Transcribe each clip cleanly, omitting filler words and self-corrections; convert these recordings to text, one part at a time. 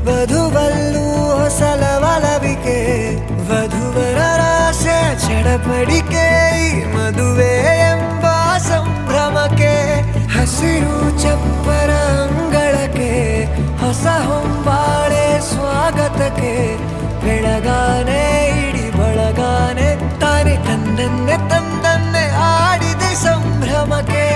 ವಧುವಲ್ಲೂ ಹೊಸಲವಲವಿಕೆ ವಧುವರರಾಸೆ ಚಡಪಡಿಕೆ ಈ ಮದುವೆ ಎಂಬ ಸಂಭ್ರಮಕ್ಕೆ ಹಸಿರು ಚಪ್ಪರ ಅಂಗಳಕ್ಕೆ ಹೊಸ ಹೊಂಬಾಳೆ ಸ್ವಾಗತಕ್ಕೆ ಬೆಳಗಾನೆ ಇಡಿ ಬಳಗಾನೆ ತಾನೆ ತಂದನ್ನೆ ತಂದನ್ನೆ ಆಡಿದೆ ಸಂಭ್ರಮಕ್ಕೆ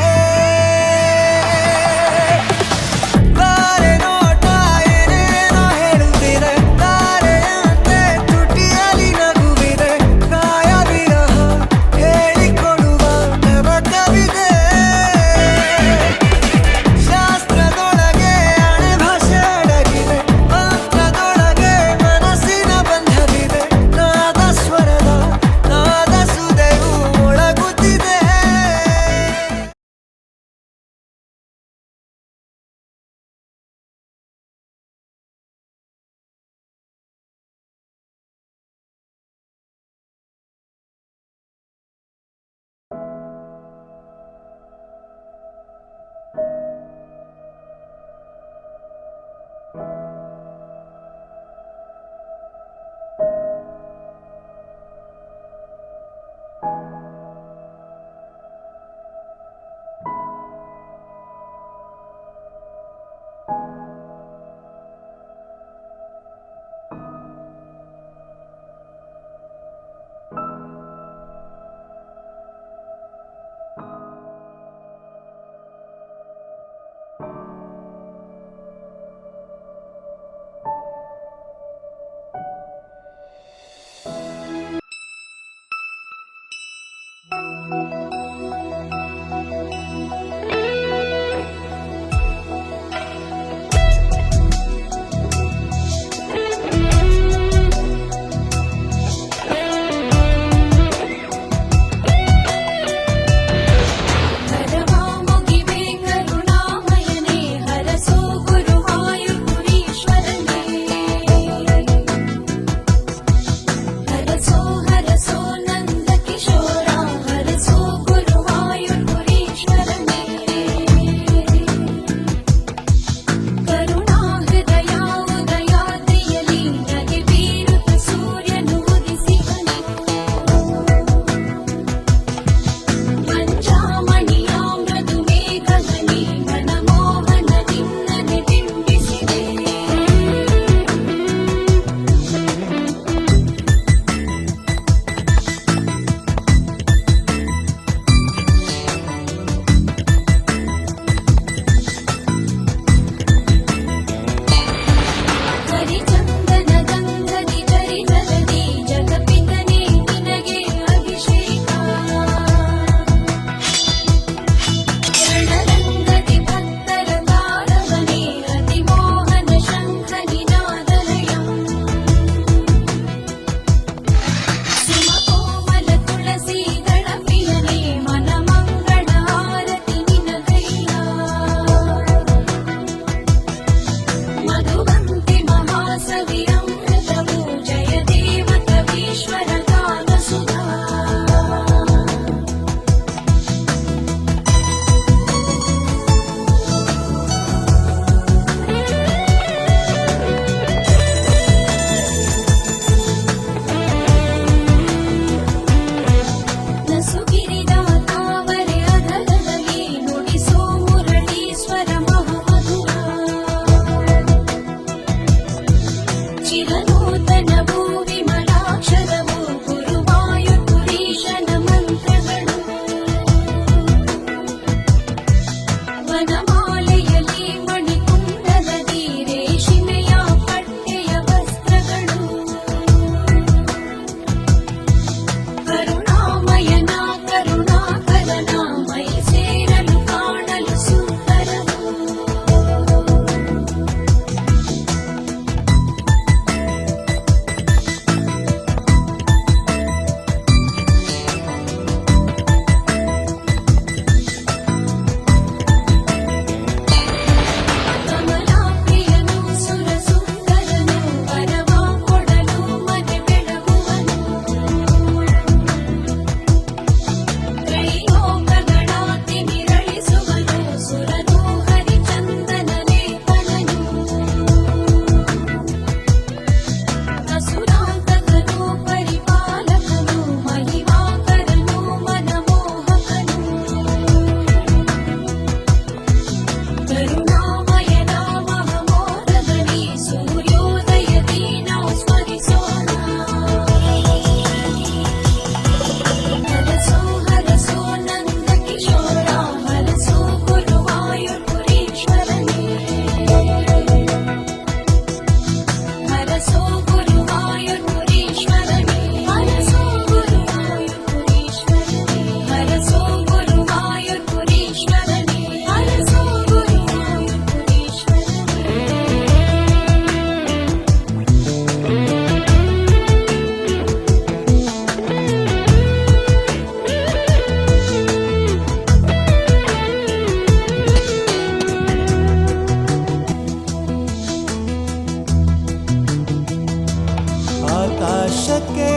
ಹರುಷಕ್ಕೆ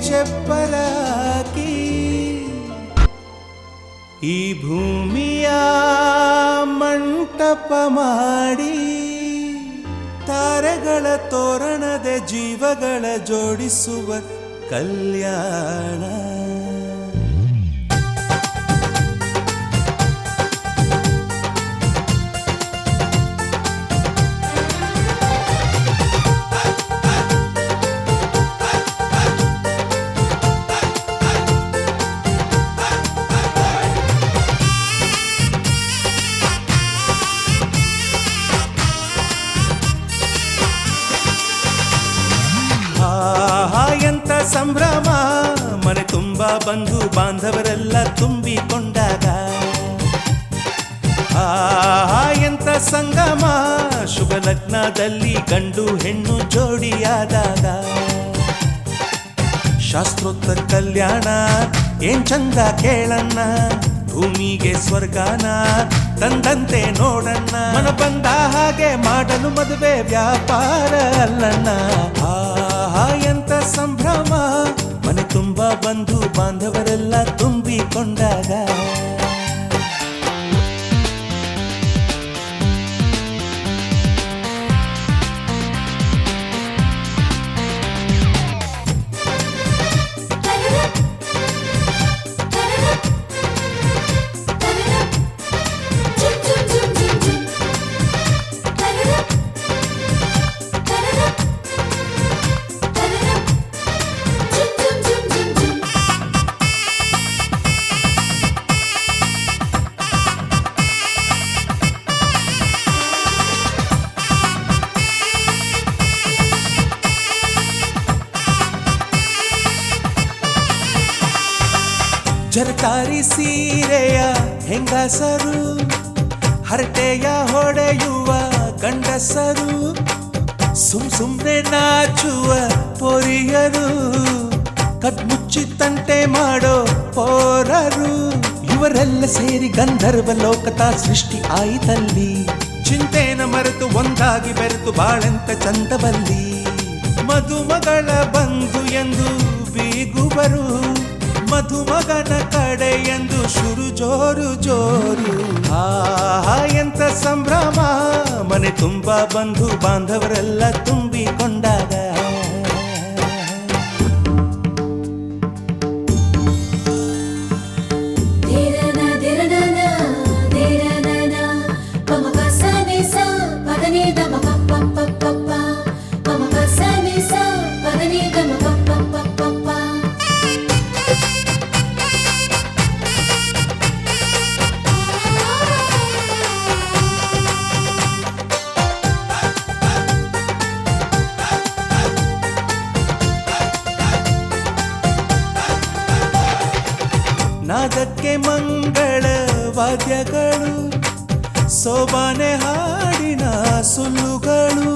ಚಪ್ಪರಾಕಿ ಈ ಭೂಮಿಯ ಮಂಟಪ ಮಾಡಿ ತಾರೆಗಳ ತೋರಣದೆ ಜೀವಗಳ ಜೋಡಿಸುವ ಕಲ್ಯಾಣ. ಎಂತ ಸಂಭ್ರಮ ಮನೆ ತುಂಬ ಬಂಧು ಬಾಂಧವರೆಲ್ಲ ತುಂಬಿಕೊಂಡಾಗ. ಎಂತ ಸಂಗಮ ಶುಭ ಲಗ್ನದಲ್ಲಿ ಗಂಡು ಹೆಣ್ಣು ಜೋಡಿಯಾದಾಗ. ಶಾಸ್ತ್ರೋತ್ತರ ಕಲ್ಯಾಣ ಏನ್ ಚಂದ ಕೇಳಣ್ಣ, ಭೂಮಿಗೆ ಸ್ವರ್ಗಾನ ತಂದಂತೆ ನೋಡಣ್ಣ. ಮನ ಬಂದ ಹಾಗೆ ಮಾಡಲು ಮದುವೆ ವ್ಯಾಪಾರ ಅಲ್ಲಣ್ಣ. ಎಂತ ಸಂಭ್ರಮ ಮನೆ ತುಂಬ ಬಂಧು ಬಾಂಧವರೆಲ್ಲ ತುಂಬಿಕೊಂಡಾಗ. ಜರಕಾರಿ ಸೀರೆಯ ಹೆಂಗಸರು, ಹರಟೆಯ ಹೊಡೆಯುವ ಗಂಡಸರು, ಸುಮ್ನೆ ನಾಚುವ ಪೊರಿಯರು, ಕದ್ಮುಚ್ಚಿ ತಂಟೆ ಮಾಡೋ ಪೋರರು, ಇವರೆಲ್ಲ ಸೇರಿ ಗಂಧರ್ವ ಲೋಕದ ಸೃಷ್ಟಿ ಆಯಿತಲ್ಲಿ. ಚಿಂತೆನ ಮರೆತು ಒಂದಾಗಿ ಬೆರೆತು ಬಾಳೆಂತ ಚಂದವಲ್ಲಿ. ಮದುಮಗಳ ಬಂಧು ಎಂದು ಬೀಗುವರು, ಮಧುಮಗನ ಕಡೆ ಎಂದು ಶುರು ಜೋರು ಜೋರು. ಎಂತ ಸಂಭ್ರಮ ಮನೆ ತುಂಬ ಬಂಧು ಬಾಂಧವರೆಲ್ಲ ತುಂಬಿಕೊಂಡಾಗ. ನಾದಕ್ಕೆ ಮಂಗಳ ವಾದ್ಯಗಳು, ಸೋಬಾನೆ ಹಾಡಿನ ಸುಳ್ಳುಗಳು,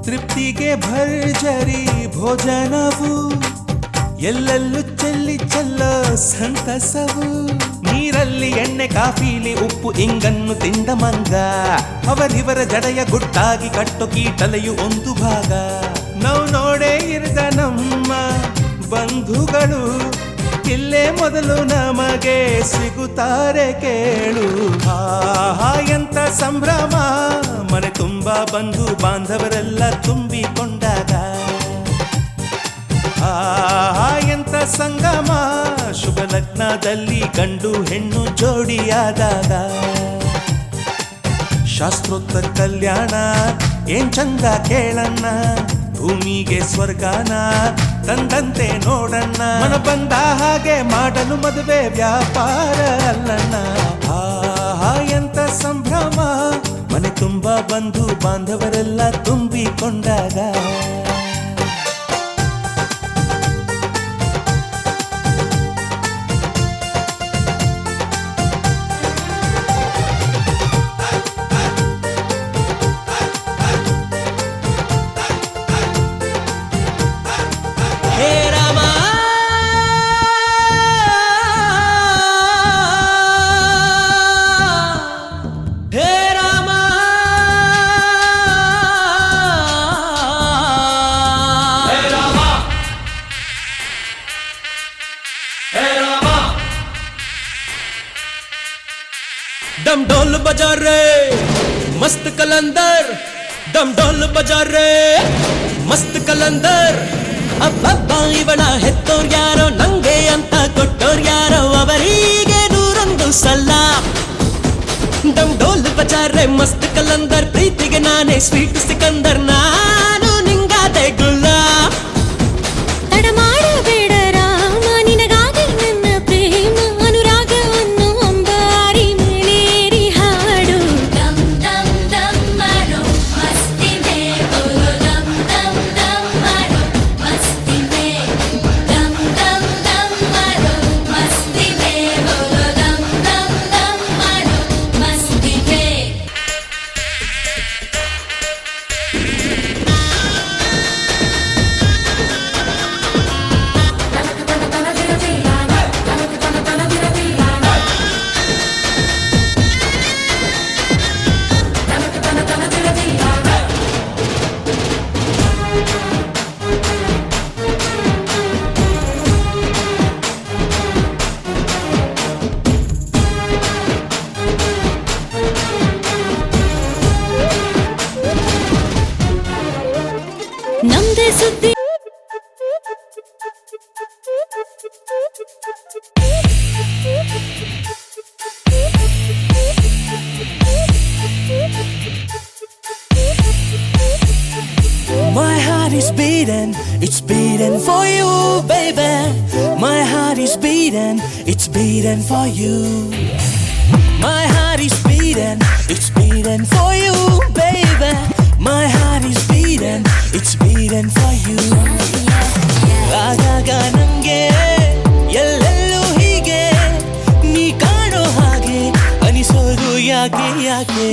ತೃಪ್ತಿಗೆ ಭರ್ಜರಿ ಭೋಜನವು, ಎಲ್ಲೆಲ್ಲೂ ಚೆಲ್ಲಿ ಚೆಲ್ಲೋ ಸಂತಸವು. ನೀರಲ್ಲಿ ಎಣ್ಣೆ ಕಾಫಿಲಿ ಉಪ್ಪು ಇಂಗನ್ನು ತಿಂದ ಮಂಗ, ಅವರಿವರ ಜಡೆಯ ಗುಟ್ಟಾಗಿ ಕಟ್ಟು ಕೀಟಲೆಯು ಒಂದು ಭಾಗ. ನಾವು ನೋಡೇ ಇರದ ನಮ್ಮ ಬಂಧುಗಳು ಇಲ್ಲೇ ಮೊದಲು ನಮಗೆ ಸಿಗುತ್ತಾರೆ ಕೇಳು. ಎಂತ ಸಂಭ್ರಮ ಮನೆ ತುಂಬ ಬಂಧು ಬಾಂಧವರೆಲ್ಲ ತುಂಬಿಕೊಂಡಾಗ. ಎಂತ ಸಂಗಮ ಶುಭ ಲಗ್ನದಲ್ಲಿ ಗಂಡು ಹೆಣ್ಣು ಜೋಡಿಯಾದಾಗ. ಶಾಸ್ತ್ರೋತ್ತರ ಕಲ್ಯಾಣ ಏನ್ ಚಂದ ಕೇಳಣ್ಣ, ಭೂಮಿಗೆ ಸ್ವರ್ಗಾನ ತಂದಂತೆ ನೋಡಣ್ಣ. ಮನ ಬಂದ ಹಾಗೆ ಮಾಡಲು ಮದುವೆ ವ್ಯಾಪಾರ ಅಲ್ಲಣ್ಣ. ಎಂತ ಸಂಭ್ರಮ ಮನೆ ತುಂಬ ಬಂಧು ಬಾಂಧವರೆಲ್ಲ ತುಂಬಿಕೊಂಡಾಗ. बजा रे मस्त कलंदर डम ढोल बजा रे मस्त कलंदर ಅಬ್ಬಬ್ಬ ಇವನ ಹೆತ್ತೋರ್ ಯಾರೋ ನಂಗೆ ಅಂತ ಕೊಟ್ಟೋರ್ ಯಾರೋ ಅವರಿಗೆ ನೂರೊಂದು ಸಲ ಡಮ್ ಢೋಲ್ ಬಜಾರೆ ಮಸ್ತ್ ಕಲಂದರ್ ಪ್ರೀತಿಗೆ ನಾನೇ ಸ್ವೀಟ್ ಸಿಕಂದರ್ ನಾನು ನಿಂಗಾದೆ ಗುಲ್ಲಾ ತಡ ಮಾಡಬೇಡ ರಾಮ ನಿನಗಾಗಿ ನನ್ನ ಪ್ರೇಮ ಅನುರಾಗ ಅನ್ನೋ ಅಂಬಾರಿ ಮೇಲೇರಿ ಹಾಡು dum dum dum maro masti me bolo dum dum dum maro masti me dum dum dum maro masti me bolo dum dum dum maro masti me ನಮ್ದೇ ಸುದ್ದಿ My heart is beating, it's beating for you, baby. My heart is beating, it's beating for you. My heart is beating, it's beating for you, baby. My heart is beating, it's beating for you. ಆಗಾಗ ನಂಗೆ ಎಲ್ಲೆಲ್ಲೂ ಹೀಗೆ ನೀ ಕಾಣೋ ಹಾಗೆ ಅನಿಸೋದು ಯಾಕೆ ಯಾಕೆ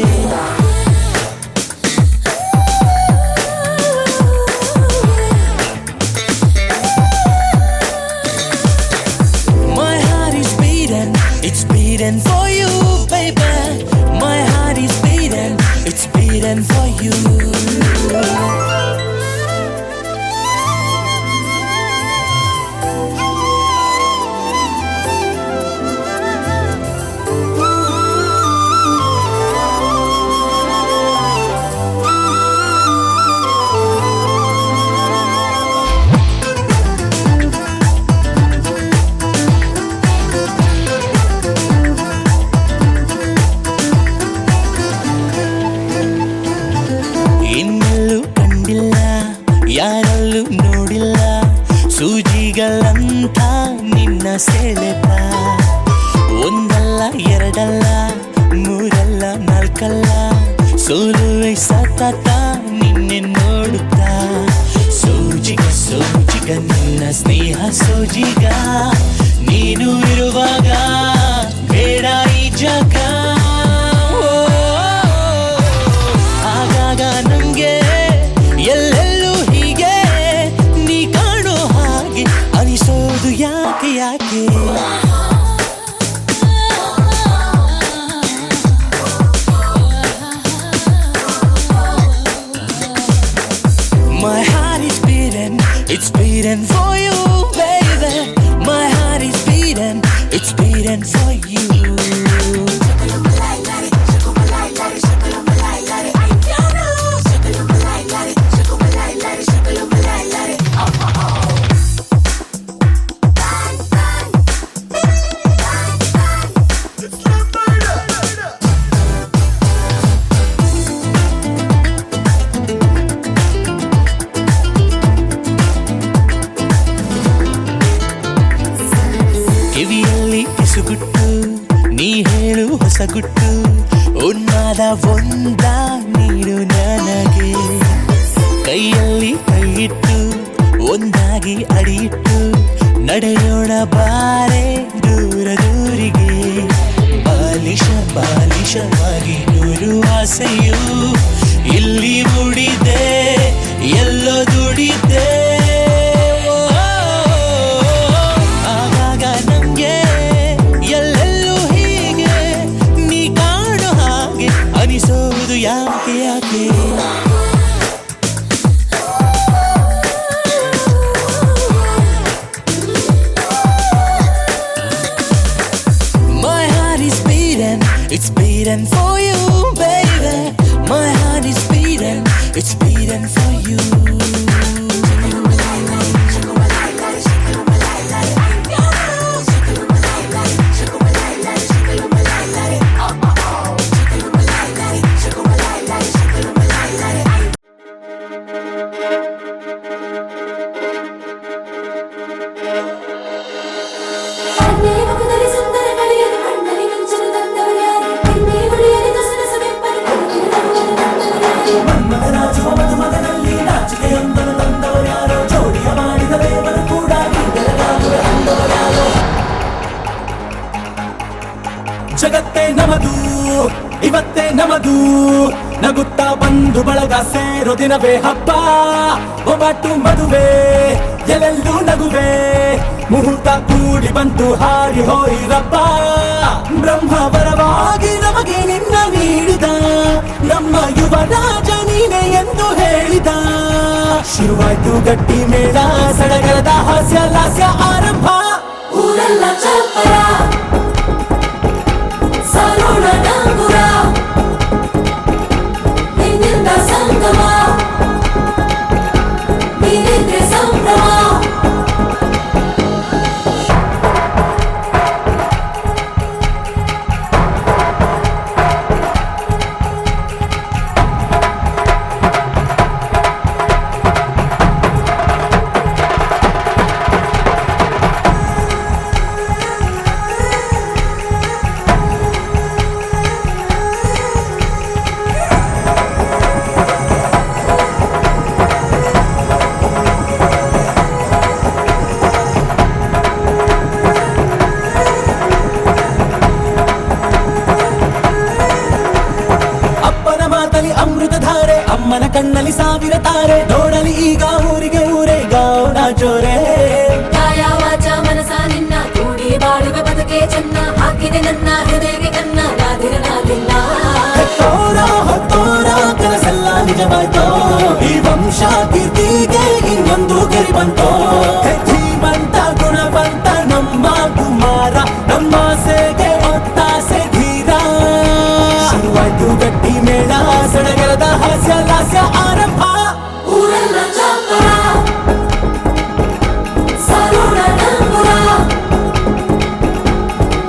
My heart is beating, it's beating for you, baby. My heart is beating, it's beating for you. ಇನ್ನೆಲ್ಲೂ ಕಂಡಿಲ್ಲ ಯಾರಲ್ಲೂ ನೋಡಿಲ್ಲ ಸೂಜಿಗಳಂತ ನಿನ್ನ ಸೆಳೆತ ಒಂದಲ್ಲ ಎರಡಲ್ಲ ಮೂರಲ್ಲ ನಾಲ್ಕಲ್ಲ ಸೋಲುವೆ ಸತತ ನಿನ್ನೆ ನೋಡುತ್ತಾ ಸೋಜಿಗ ಸೋಜಿಗ ನಿನ್ನ ಸ್ನೇಹ ಸೋಜಿಗ ನೀನು ಇರುವಾಗ ಬೇಡ ಈ ಜಗ ಆಗಾಗ ನಂಗೆ ಎಲ್ಲೆಲ್ಲೂ ಹೀಗೆ ನೀ ಕಾಣೋ ಹಾಗೆ ಅನಿಸೋದು ಯಾಕೆ ಯಾಕೆ My heart is beating, it's beating for you, baby. My heart is beating, it's beating for you. ಕಿವಿಯಲ್ಲಿ ಪಿಸುಗುಟ್ಟು ನೀ ಹೇಳು ಹೊಸಗುಟ್ಟು ಉನ್ಮಾದ ಒಂದ ನೀಡು ನನಗೆ ಕೈಯಲ್ಲಿ ಕೈಯಿಟ್ಟು ಒಂದಾಗಿ ಅಡಿಯಿಟ್ಟು ನಡೆಯೋಣ ಬಾರೆ ದೂರ ದೂರಿಗೆ ಬಾಲಿಶ ಬಾಲಿಶವಾಗಿ ನೂರು ಆಸೆಯು ಇಲ್ಲಿ ಮೂಡಿದೆ ಎಲ್ಲೋ ದುಡಿದೆ ಆಗಾಗ ನಂಗೆ ಎಲ್ಲೆಲ್ಲೂ ಹೀಗೆ ನೀ ಕಾಣೋ ಹಾಗೆ ಅನಿಸೋದು ಯಾಕೆ ಯಾಕೆ it's beating for you. ಅನ್ನೇ ಮುಖದಲ್ಲಿ ಸುಂದರ ಕಳೆಯಲು ಕಣ್ಣಲ್ಲಿ ಮಿಂಚಲು ತಂದವರು ಯಾರು ಎನ್ನೇ ಹುಳಿಯಲಿ ದಸರಸ ಬೆಪ್ಪಲು ಮನ್ಮಥರಾಜುವ ಮಧುಮಗನಲ್ಲಿ ನಾಚಿಕೆಯೊಂದನ್ನು ತಂದವರ್ಯಾರೋ, ಜೋಡಿಯ ಮಾಡಿದ ದೇವರು ಕೂಡ ಬೆಳಗಾಗುವ ಅಂದವರ್ಯಾರೋ. ಜಗತ್ತೇ ನಮದು ಇವತ್ತೇ ನಮದು, ನಗುತ್ತಾ ಬಂಧು ಬಳಗ ಸೇರೋ ದಿನವೇ ಹಬ್ಬ. ಒಬ್ಬಟ್ಟು ಮದುವೆ ಎಲ್ಲೆಲ್ಲೂ ನಗುವೆ, ಮುಹೂರ್ತ ಕೂಡಿ ಬಂತು ಹಾರಿ ಹೋಯಿರಪ್ಪ. ಬ್ರಹ್ಮವರವಾಗಿ ನಮಗೆ ನಿನ್ನ ನೀಡಿದ, ನಮ್ಮ ಯುವರಾಜ ನೀನೆ ಎಂದು ಹೇಳಿದ. ಶುರುವಾಯ್ತು ಗಟ್ಟಿ ಮೇಳ, ಸಡಗರದ ಹಾಸ್ಯ ಲಾಸ್ಯ ಆರಂಭ. ಊರೆಲ್ಲ ಚಪ್ಪರ ಸಾರೋಣ ಡಂಗುರ, ನಿನ್ನಿಂದ ಸಂಗಮ ನೀನಿದ್ರೆ ಸಂಭ್ರಮ. ಅಮೃತಧಾರೆ ಅಮ್ಮನ ಕಣ್ಣಲ್ಲಿ ಸಾವಿರ ತಾರೆ, ನೋಡಲಿ ಈಗ ಊರಿಗೆ ಊರೇ ಗಾವನ ಜೋರೆ. ಕಾಯ ವಾಚ ಮನಸ ನಿನ್ನ ಕೂಡಿ ಬಾಳುವೆ ಬದುಕೆ ಚೆನ್ನ, ಹಾಕಿದೆ ನನ್ನ ಹೃದಯಕ್ಕೆ ಕನ್ನ ಗಾದಿರನಾಗಿಲ್ಲ. ಹೆತ್ತೋರ ಹೊತ್ತೋರ ಕನಸೆಲ್ಲ ನಿಜವಾಯ್ತೋ, ಈ ವಂಶ ಕೀರ್ತಿಗೆ ಇನ್ನೊಂದು ಗೆರಿ ಬಂತೋ. ಧೀಮಂತ ಗುಣವಂತ ನಮ್ಮ ಕುಮಾರ, ನಮ್ಮ ಸೇಗೆ ಒತ್ತಾಸೆ ಧೀರ. ಶುರುವಾಯ್ತು ಗಟ್ಟಿ ಮೇಳ, ಸಡಗರದ ಹಾಸ್ಯ ಲಾಸ್ಯ ಆರಂಭ. ಊರೆಲ್ಲ ಚಪ್ಪರ ಸಾರೋಣ ಡಂಗುರ,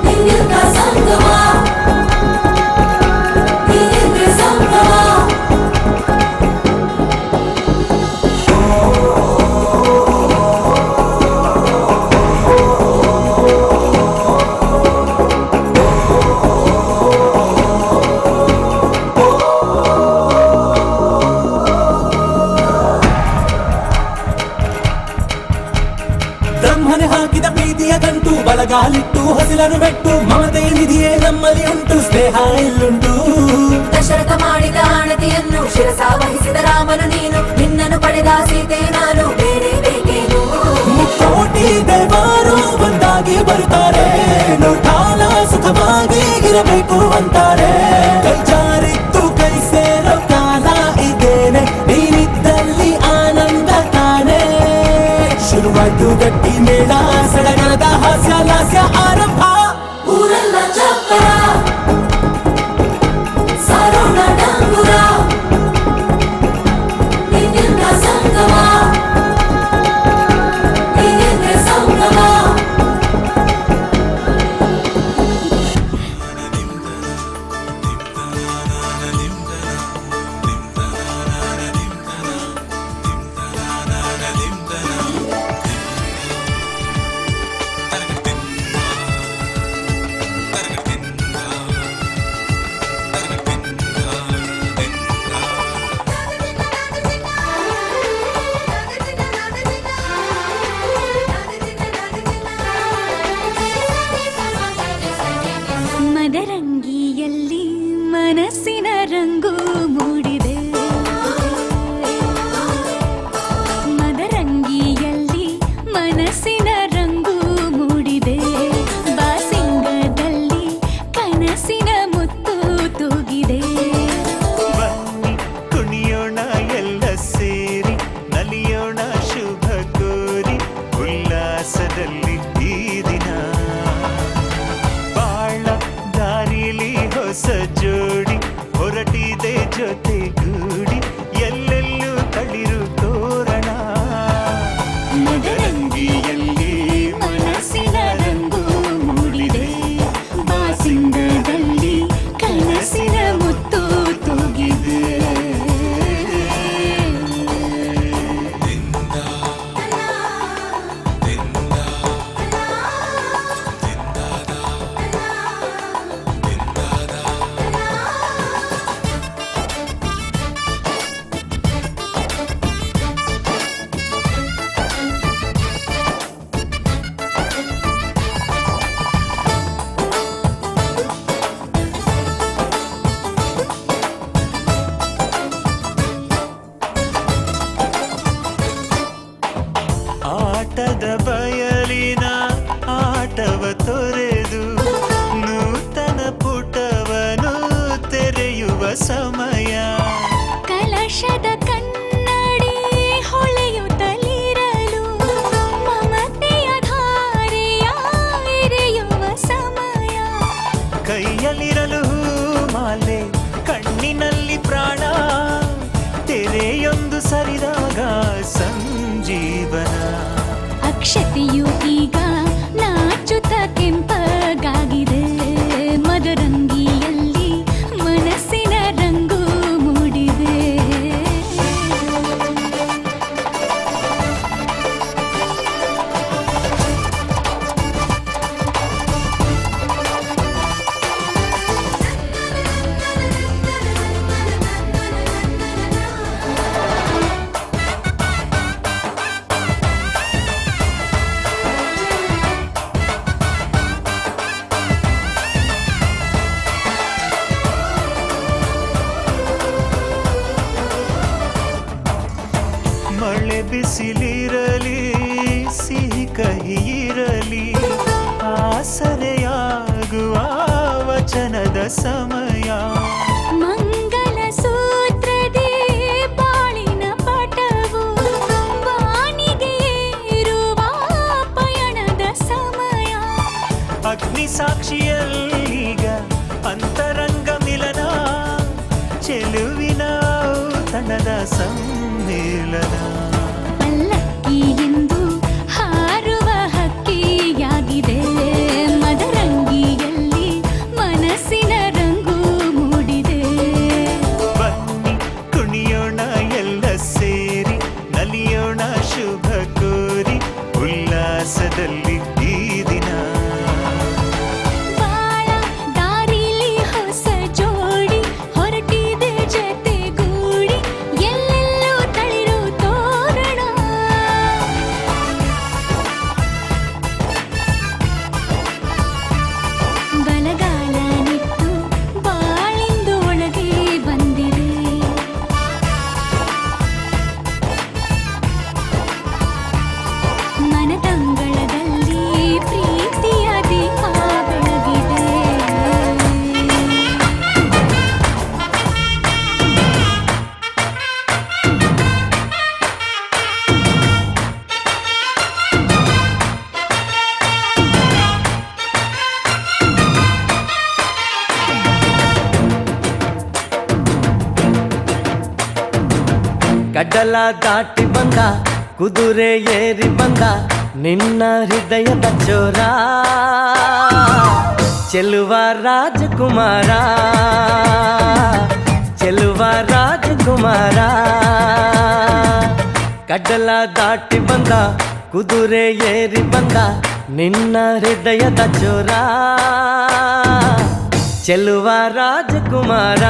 ನಿನ್ನಿಂದ ಸಂಗಮ ನೀನಿದ್ರೆ ಸಂಭ್ರಮ. ಬ್ರಹ್ಮನೆ ಹಾಕಿದ ಪ್ರೀತಿಯ ಗಂಟು, ಬಲಗಾಲಿಟ್ಟು ಹಸಿಲನ್ನು ಮೆಟ್ಟು, ಮಮತೆ ನಿಧಿಯೇ ನಮ್ಮಲ್ಲಿ ಉಂಟು, ಸ್ನೇಹ ಇಲ್ಲುಂಟು. ದಶರಥ ಮಾಡಿದ ಆಣತಿಯನ್ನು ಶಿರಸ ವಹಿಸಿದ ರಾಮನು ನೀನು, ನಿನ್ನನ್ನು ಪಡೆದ ಸೀತೆ ನಾನು, ಬೇರೆ ಬೇಕೇನು. ಮುಕ್ಕೋಟಿ ದೇವರು ಒಂದಾಗಿ ಬರುತ್ತಾರೆ, ನೋಟಾಲ ಸುಖವಾಗಿ ಇರಬೇಕು ಅಂತಾರೆ. ಕೈ ಜಾರಿತ್ತು ಕೈ ಸೇರೋ ಕಾಲ ಇದೇನೆ, ನೀನಿದ್ದಲ್ಲಿ ಆನಂದ ತಾನೆ. ಶುರುವಾಯ್ತು ಗಟ್ಟಿ ಮೇಳ, ಸಡಗರದ ಹಾಸ್ಯ ಲಾಸ್ಯ ಆರಂಭ. ಊರೆಲ್ಲ ಚಪ್ಪರ ಸಾರೋಣ ಡಂಗುರ, ನಿನ್ನಿಂದ ಸಂಗಮ ನೀನಿದ್ರೆ ಸಂಭ್ರಮ. ಹರುಷದ ಕನ್ನಡಿ ಹೊಳೆಯುತ್ತಲಿರಲು ಮಮತೆಯ ಧಾರೆಯ ಎರೆಯುವ ಸಮಯ. ಕೈಯಲ್ಲಿರಲು ಮಾಲೆ ಕಣ್ಣಿನಲ್ಲಿ ಪ್ರಾಣ ತೆರೆಯೊಂದು ಸರಿದಾಗ ಸಂಜೀವನ. ಅಕ್ಷತೆಯು ಈಗ ನಾಚುತ್ತ ಕೆಂಪಗಾಗಿದೆ ಮದರಂಗಿಯಲ್ಲಿ ಮನಸ್ಸಿನ ರಂಗು ಮೂಡಿದೆ. ಮಳೆ ಬಿಸಿಲಿರಲಿ ಸಿಹಿ ಕಹಿ ಇರಲಿ ಆಸರೆಯಾಗುವ ವಚನದ ಸಮಯ. ಮಂಗಲ ಸೂತ್ರದಿ ಬಾಳಿನ ಪಟವು ಬಾನಿಗೆ ಏರುವ ಪಯಣದ ಸಮಯ. ಅಗ್ನಿ ಸಾಕ್ಷಿಯಲ್ಲೀಗ ಅಂತರಂಗ ಮಿಲನ ಚೆಲುವಿನ ಔತಣದ ಸಮ್ಮಿಲನ. ಪಲ್ಲಕ್ಕಿ ಎಂದು ಹಾರುವ ಹಕ್ಕಿಯಾಗಿದೆ ಮದರಂಗಿಯಲ್ಲಿ ಮನಸ್ಸಿನ ರಂಗು ಮೂಡಿದೆ. ಬನ್ನಿ ಕುಣಿಯೋಣ ಎಲ್ಲ ಸೇರಿ ನಲಿಯೋಣ ಶುಭ ಕೋರಿ ಉಲ್ಲಾಸದಲ್ಲಿ ಈ ದಿನ. ಬಾಳ ದಾರಿಲಿ ಹೊಸ ಜೋಡಿ ಹೊರಟಿದೆ ಜತೆಗೂಡಿ ಎಲ್ಲೆಲ್ಲೂ ತಳಿರು ತೋರಣ. ಬಲಗಾಲ ನಿಟ್ಟು ಬಾಳಿಂದು ಒಳಗೆ ಬಂದಿದೆ. ಮನದಂಗಳದಲ್ಲಿ ಪ್ರೀತಿಯ ದೀಪ ಬೆಳಗಿದೆ. ಕಡಲ ದಾಟಿ ಬಂದ ಕುದುರೆ ಏರಿ ಬಂದ ನಿನ್ನ ಹೃದಯದ ಚೋರ ಚೆಲುವ ರಾಜಕುಮಾರ ಚೆಲುವ ರಾಜಕುಮಾರ. ಕಡಲ ದಾಟಿ ಬಂದ ಕುದುರೆ ಏರಿ ಬಂದ ನಿನ್ನ ಹೃದಯದ ಚೋರ ಚೆಲುವ ರಾಜಕುಮಾರ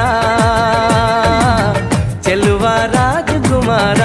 ಚೆಲುವ ರಾಜಕುಮಾರ.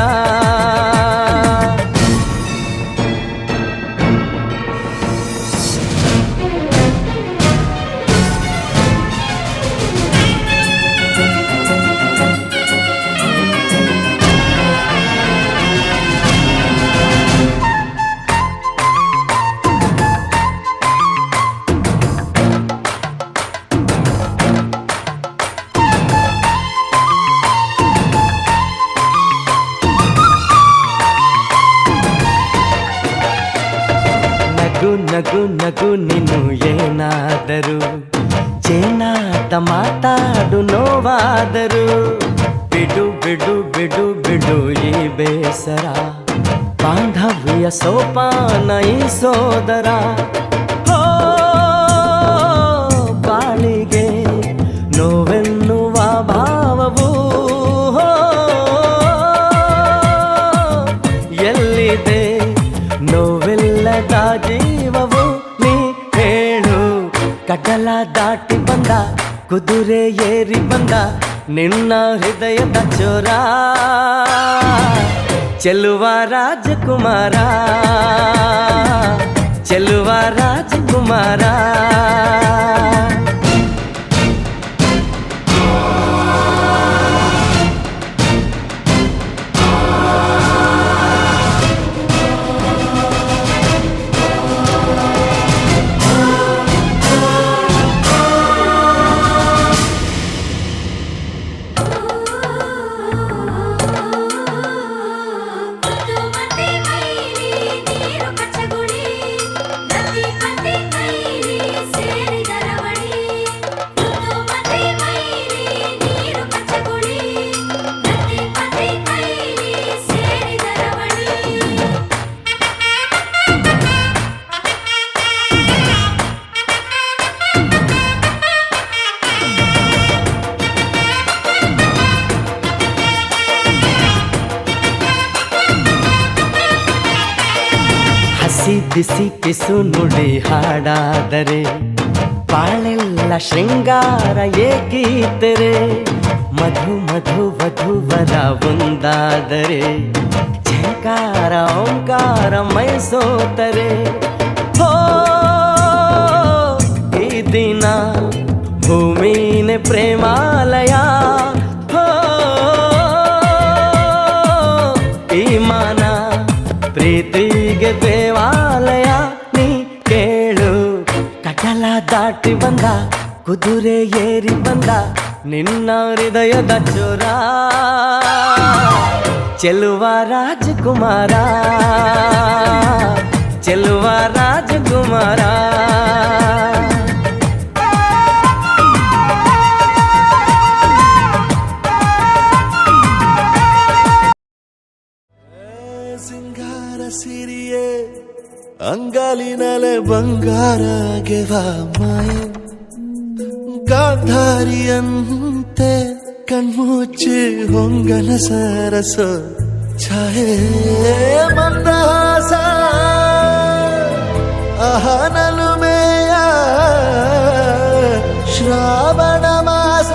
ನಗು ನಗು ನಗು ನೀನು ಏನಾದರೂ ಚೇನಾಟ ಮಾತಾಡು ನೋವಾದರು ಬಿಡು ಬಿಡು ಬಿಡು ಬಿಡು ಈ ಬೇಸರ ಬಾಂಧವ್ಯ ಸೋಪಾನ ಈ ಸೋದರ. ಹೋ ಬಾಳಿಗೆ ನೋವೆನ್ನುವ ಭಾವವು ಹೋ ಎಲ್ಲಿದೆ ನೋವಿಲ್ಲದ ಜೀವವು ನೀ ಹೇಳು. ಕಡಲ ದಾಟಿ ಬಂದ ಕುದುರೆ ಏರಿ ಬಂದ ನಿನ್ನ ಹೃದಯದ ಚೋರ ಚೆಲುವ ರಾಜಕುಮಾರ ಚೆಲುವ ರಾಜಕುಮಾರ. ಬಿಸಿ ಪಿಸು ನುಡಿ ಹಾಡಾದರೆ ಬಾಳೆಲ್ಲ ಶೃಂಗಾರ ಏಕೀತರೆ ಮಧು ಮಧು ವಧುವರ ಒಂದಾದರೆ ಝಂಕಾರ ಓಂಕಾರ ಮೈಸೋತರೆ ಹೋ ಈ ದಿನ ಭೂಮಿನೇ ಪ್ರೇಮಾಲಯ ಹೋ ಈ ಮಾನ ಪ್ರೀತಿಗೆ ದೇವಾಲಯ ನೀ ಕೇಳು ಕಡಲ ದಾಟಿ ಬಂದ ಕುದುರೆ ಏರಿ ಬಂದ ನಿನ್ನ ಹೃದಯದ ಚೋರ ಚೆಲುವ ರಾಜಕುಮಾರ ಚೆಲುವ ರಾಜಕುಮಾರ ಸಿಂಗಾರ ಸಿರಿಯೇ ಅಂಗಾಲಿನಲೆ ಬಂಗಾರ ಗೆವ ಮಾಯ ಗಾಂಧಾರಿಯಂತೆ ಕಣ್ಮುಚ್ಚಿ ಹೊಂಗನ ಸರಸ ಛಾಯೆ ಮಂದಹಾಸ ಅಹನಲುಮೆಯ ಶ್ರಾವಣ ಮಾಸ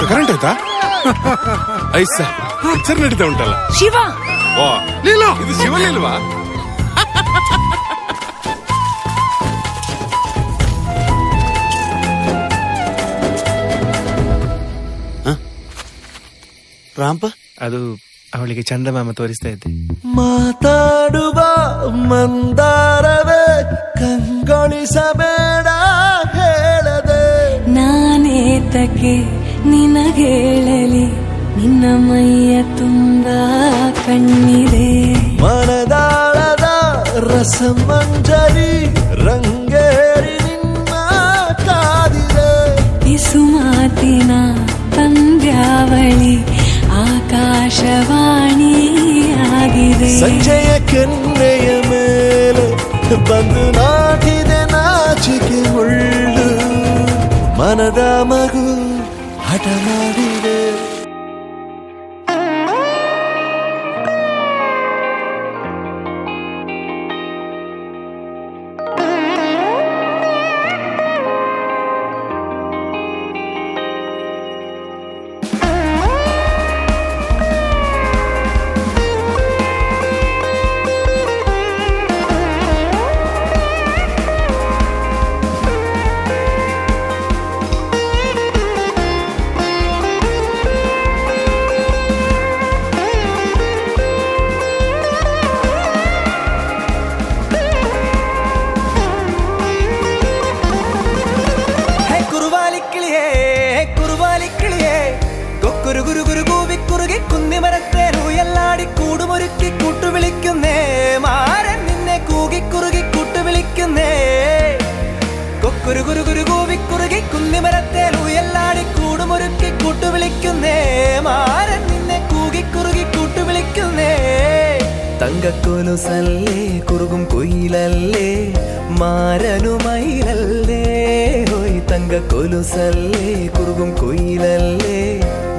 ಕರೆಂಟ್ ಆಯ್ತಾ ಐಸ ಪಿಕ್ಚರ್ ನಡೀತಾ ಉಂಟಲ್ಲ ಶಿವ ಓ ಲೀಲಾ ಇದು ಶಿವಲೀಲ್ವಾ ರಾಂಪ ಅದು ಅವಳಿಗೆ ಚಂದಮಾಮ ತೋರಿಸ್ತಾ ಇದ್ದೆ. ಮಾತಾಡುವ ಮಂದಾರವೇ ಕಂಗೊಳಿಸಬೇಡ ಹೇಳದೆ ನಾನೇತಕ್ಕೆ ನಿನಗೇಳಲಿ ನಿನ್ನ ಮೈಯ ತುಂಬ ಕಣ್ಣಿದೆ ಮನದಾಳದ ರಸಮಂಜರಿ ರಂಗೇರಿ ನಿನ್ನ ಕಾದಿದೆ ಇಸು ಮಾತಿನ ಪಂದ್ಯಾವಳಿ ಆಕಾಶವಾಣಿಯಾಗಿದೆ ಸಂಜೆಯ ಕೆನ್ನೆಯ ಮೇಲೆ ಬಂದು ನಾಟಿದೆ ನಾಚಿಕೆ ಮುಳ್ಳು ಮನದ ಮಗು ಹಠ ಮಾಡಿದೆ തങ്കക്കൊലുസല്ലേ കുറുകും കുയിലല്ലേ മാരനു മയിലല്ലേ ഹോയ് തങ്കക്കൊലുസല്ലേ കുറുകും കുയിലല്ലേ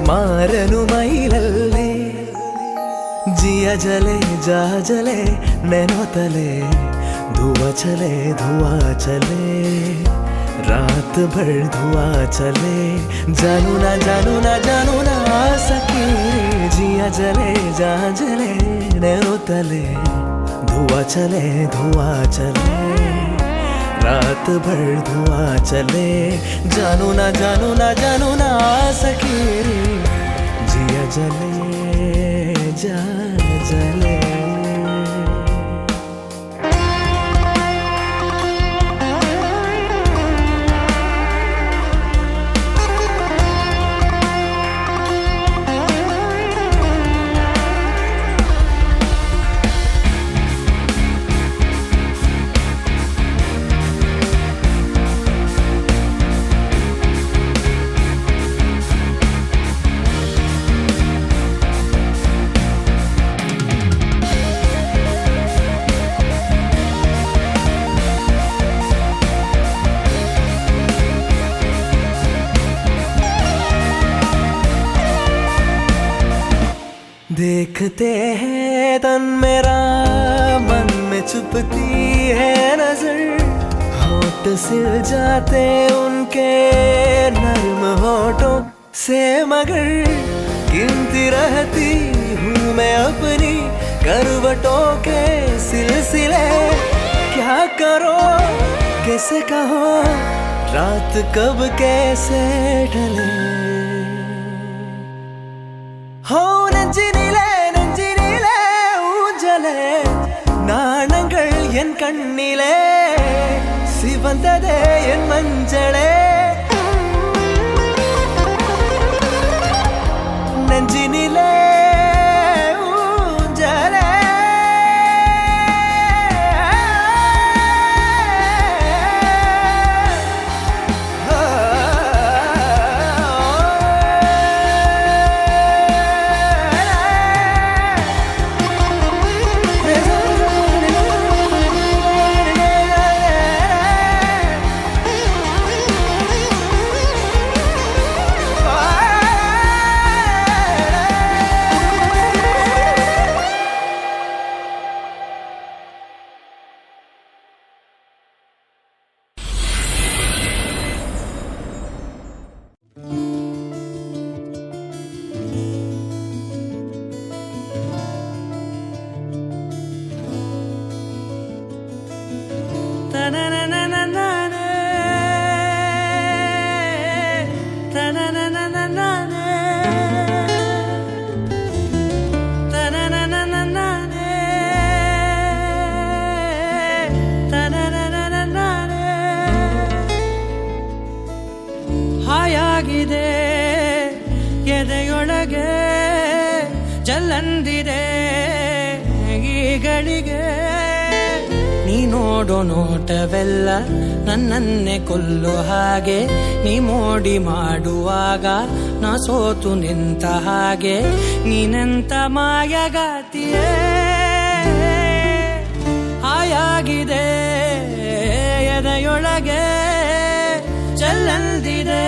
മാരനു മയിലല്ലേ ജിയ ജലെ ജാ ജലെ ನೆನೋತಲೆ धुआं चले रात भर धुआं चले जानू ना सके जिया जले जा जले नैनो तले धुआं चले रात भर धुआं चले जानू ना सके जिया जले जा जले देखते हैं तन मेरा मन में छुपती है नजर होठ सिल जाते उनके नर्म होठों से मगर गिनती रहती हूँ मैं अपनी करवटों के सिलसिले क्या करो कैसे कहो रात कब कैसे ढले हो நெஞ்சினிலே ஊஞ்சலே நாணங்கள் என் கண்ணிலே சிவந்ததே என் மஞ்சளே நெஞ்சினிலே ஊஞ்சலே ಹಾಯಾಗಿದೆ ಎದೆಯೊಳಗೆ ಜಲ್ಲಂದಿದೆ ಈಗಳಿಗೆ ನೀ ನೋಡೋ ನೋಟವೆಲ್ಲ ನನ್ನನ್ನೇ ಕೊಲ್ಲೋ ಹಾಗೆ ನೀ ಮೋಡಿ ಮಾಡುವಾಗ ನಾ ಸೋತು ನಿಂತ ಹಾಗೆ ನೀನೆಂತ ಮಾಯಗಾತಿಯೇ ಹಾಯಾಗಿದೆ ಎದೆಯೊಳಗೆ ಜಲ್ಲಂದಿದೆ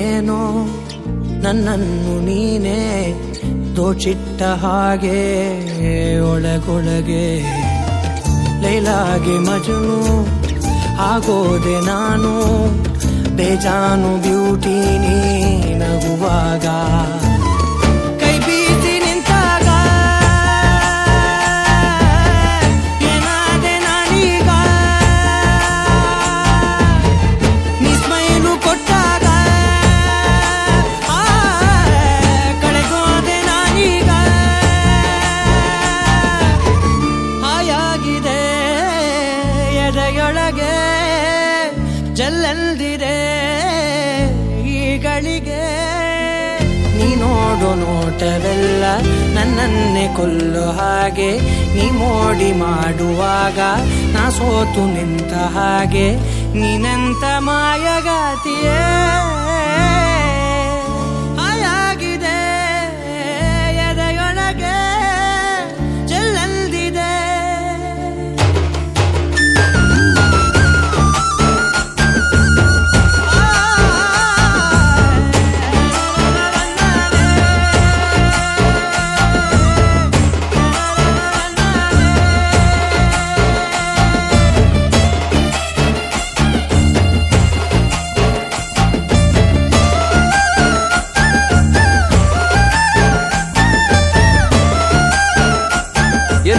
ಏನೋ ನನ್ನನ್ನು ನೀನೇ ದೋಚಿಟ್ಟ ಹಾಗೆ ಒಳಗೊಳಗೆ ಲೈಲಾಗೆ ಮಜನು ಆಗೋದೆ ನಾನು ಬೇಜಾನು ಬ್ಯೂಟಿ ನೀ ನಗುವಾಗ ಕೈ ಬೀಸಿ ನಿಂತಾಗ ಏನಾದೆ ನಾನೀಗ ನೀ ಸ್ಮೈಲು ಕೊಟ್ಟಾಗ ಜಲ್ಲಂದಿದೆ ಈಗಳಿಗೆ ನೀ ನೋಡೋ ನೋಟವೆಲ್ಲ ನನ್ನನ್ನೇ ಕೊಲ್ಲೋ ಹಾಗೆ ನೀ ಮೋಡಿ ಮಾಡುವಾಗ ನಾ ಸೋತು ನಿಂತ ಹಾಗೆ ನೀನೆಂತ ಮಾಯಗಾತಿಯೇ ಹಾಯಾಗಿದೆ ಎದೆಯೊಳಗೆ ಜಲ್ಲಂದಿದೆ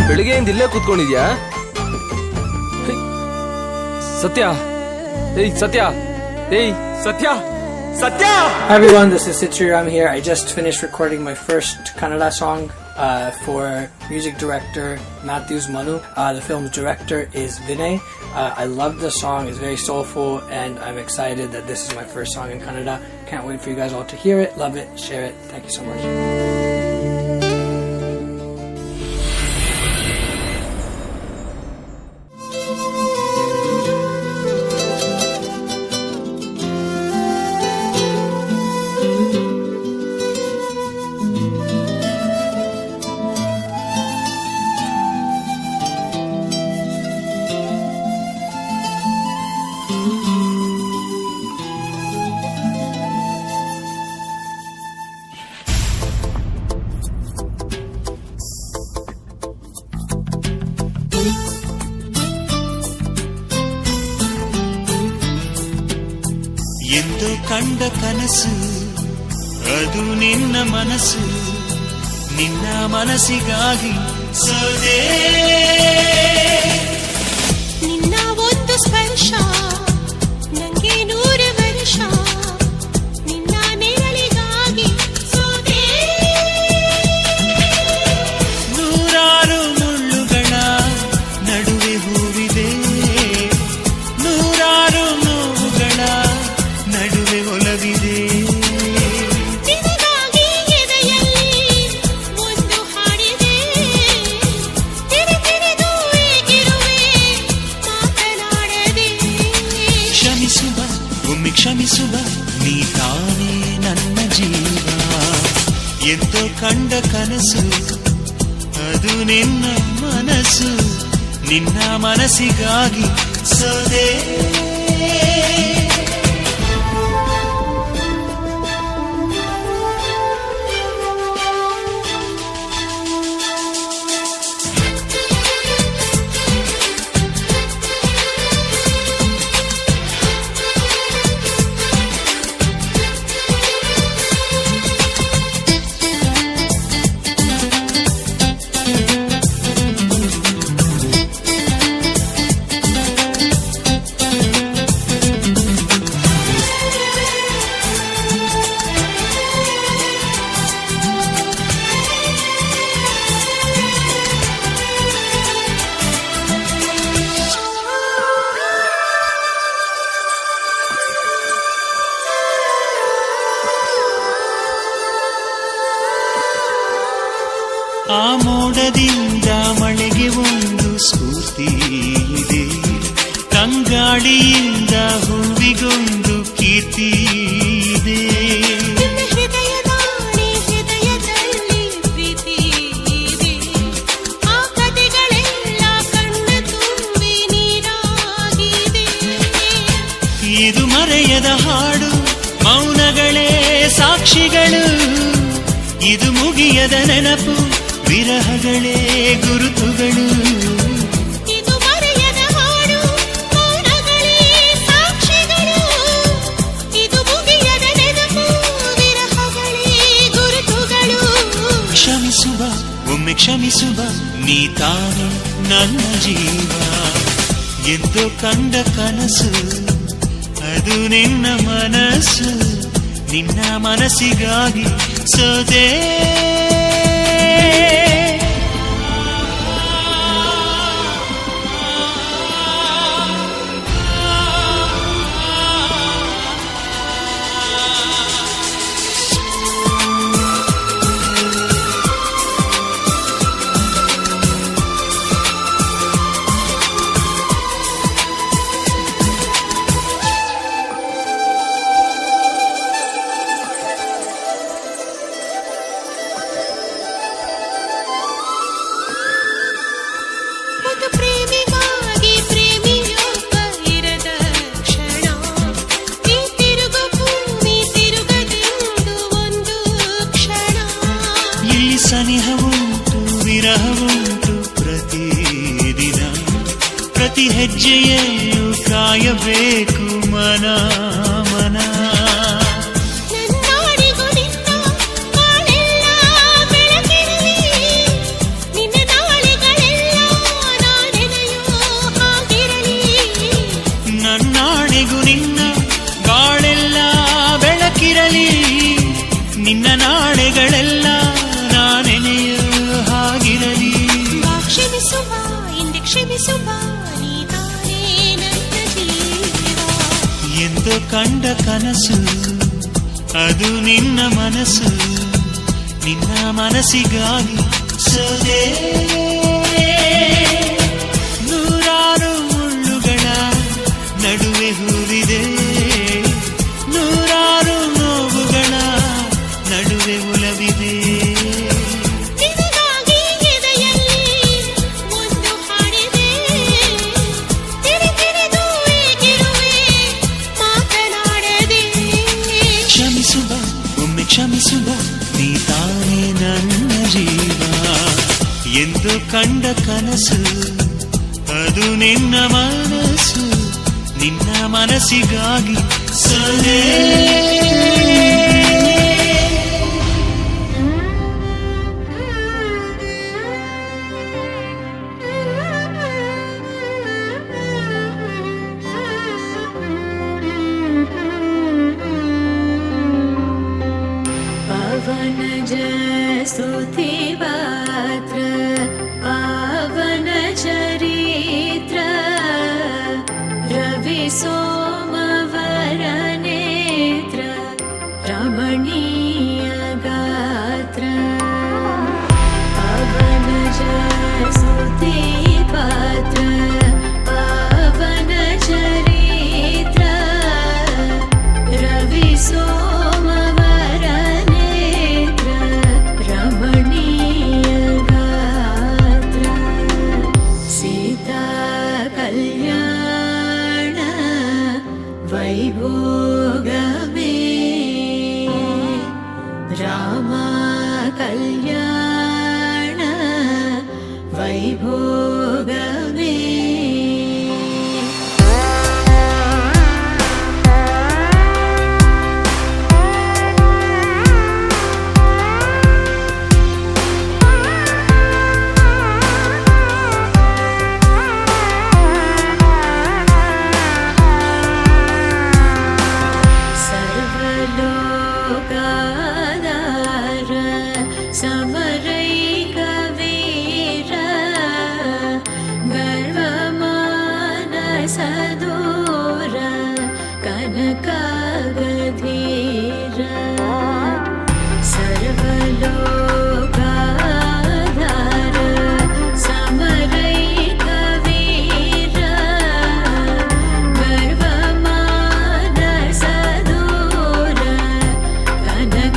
ಬೆಳಿಗ್ಗೆಯಿಂದ ಇಲ್ಲೇ ಕೂತ್ಕೊಂಡಿದ್ಯಾ ಸತ್ಯ ಏಯ್ ಸತ್ಯ ಏಯ್ ಸತ್ಯ ಸತ್ಯ Hi everyone, this is Situ. I'm here. I just finished recording my first Kannada song For music director Matthews Manu, the film's director is Vinay. I love the song, it's very soulful, and I'm excited that this is my first song in Kannada. Can't wait for you guys all to hear it, love it, share it. Thank you so much. ಎಂದು ಕಂಡ ಕನಸು ಅದು ನಿನ್ನ ಮನಸ್ಸು ನಿನ್ನ ಮನಸ್ಸಿಗಾಗಿ ಸೋದೆ ನಿನ್ನ ಒಂದು ಸ್ಪರ್ಶ ನಂಗೆ 100 ವರ್ಷ ನಿನ್ನ ನೆರಳಿಗಾಗಿ ಸೋದೆ ನೂರಾರು ಮುಳ್ಳುಗಳ ನಡುವೆ ಹೂವಿದೆ ನೂರಾರು ನೋವುಗಳ ನಡುವೆ ಒಲವಿದೆ ನಿನಗಾಗಿ ಎದೆಯಲ್ಲಿ ಒಂದು ಹಾಡಿದೆ ತಿರುತಿರಿದು ಏಗಿರುವೆ ಮಾತನಾಡದೆ ಕ್ಷಮಿಸುವ ಒಮ್ಮೆ ಕ್ಷಮಿಸುವ ನೀ ತಾನೇ ನನ್ನ ಜೀವ ಎಂತೋ ಕಂಡ ಕನಸು ಅದು ನಿನ್ನ ಮನಸ್ಸು ನಿನ್ನ ಮನಸ್ಸಿಗಾಗಿ ಸೋದೆ ಆ ಮೋಡದಿಂದ ಮಳೆಗೆ ಒಂದು ಸ್ಫೂರ್ತಿ ಇದೆ ತಂಗಾಳಿಯಿಂದ ಹೂವಿಗೊಂದು ಕೀರ್ತಿ ಇದೆ ನಿನ್ನ ಹೃದಯದಾಣೆ ಹೃದಯದಲ್ಲಿ ಪ್ರೀತಿ ಇದೆ ಆ ಕಥೆಗಳೆಲ್ಲ ಕಣ್ಣ ತುಂಬಿ ನೀರಾಗಿದೆ ಇದು ಮರೆಯದ ಹಾಡು ಮೌನಗಳೇ ಸಾಕ್ಷಿಗಳು ಇದು ಮುಗಿಯದ ನೆನಪು ವಿರಹಗಳೇ ಗುರುತುಗಳು ಇದು ಮರೆಯದ ಹಾಡು ಮೌನಗಳೇ ಸಾಕ್ಷಿಗಳು ಇದು ಮುಗಿಯದ ನೆನಪು ವಿರಹಗಳೇ ಗುರುತುಗಳು ಕ್ಷಮಿಸುವ ಒಮ್ಮೆ ಕ್ಷಮಿಸುವ ನೀ ತಾನೇ ನನ್ನ ಜೀವ ಎಂದು ಕಂಡ ಕನಸು ಅದು ನಿನ್ನ ಮನಸ್ಸು ನಿನ್ನ ಮನಸ್ಸಿಗಾಗಿ ಸೋದೆ ಒಂದು ಪ್ರೇಮಿಗಾಗಿ ಪ್ರೇಮಿಯೊಬ್ಬ ಇರದ ಕ್ಷಣ ಈ ತಿರುಗು ಭೂಮಿ ತಿರುಗದೆಂದು ಒಂದು ಕ್ಷಣ ಇಲ್ಲಿ ಸನಿಹವುಂಟು ವಿರಹವುಂಟು ಪ್ರತಿದಿನ ಪ್ರತಿ ಹೆಜ್ಜೆಯಲ್ಲೂ ಕಾಯಬೇಕು ಮನ ಮನ ನನ್ನಾಡಿಗೂ ನಿನ್ನ ಬಾಳೆಲ್ಲ ಬೆಳಕಿರಲಿ ನಿನ್ನ ನಾಳೆಗಳೆಲ್ಲ ನಾನೆನೆಯೋ ಹಾಗಿರಲಿ ನನ್ನಾಣೆಗೂ ನಿನ್ನ ಬಾಳೆಲ್ಲ ಬೆಳಕಿರಲಿ ನಿನ್ನ ನಾಳೆಗಳೆಲ್ಲ ನಾನೆನೆಯೋ ಎಂದೋ ಕಂಡ ಕನಸು ಅದು ನಿನ್ನ ಮನಸ್ಸು ನಿನ್ನ ಮನಸ್ಸಿಗಾಗಿ ಸೋದೆ ನೂರಾರು ಮುಳ್ಳುಗಳ ನಡುವೆ ಹೂವಿದೆ ನೂರಾರು ನೋವುಗಳ ನಡುವೆ ಒಲವಿದೆ ಕ್ಷಮಿಸುವ ಒಮ್ಮೆ ಕ್ಷಮಿಸುವ ನೀ ತಾನೇ ನನ್ನ ಜೀವ ಎಂದು ಕಂಡ ಕನಸು ಅದು ನಿನ್ನ ಮನಸ್ಸು ನಿನ್ನ ಮನಸ್ಸಿಗಾಗಿ ಸಲೇ स्तुति पात्र पावन चरित्र रवि सोमवर नेत्र रमणीय गात्र पावन स्तुति पात्र पावन चरित्र रवि सोमवर नेत्र रमणीय गात्र सीता कल्याण वैभोगमे रामा कल्याण वैभोगमे सर्वलोकाधार समरैकवीर गर्वमानसदूर कनकागधीर सर्वलोकाधार समरैकवीर गर्वमानसदूर कनकागधीर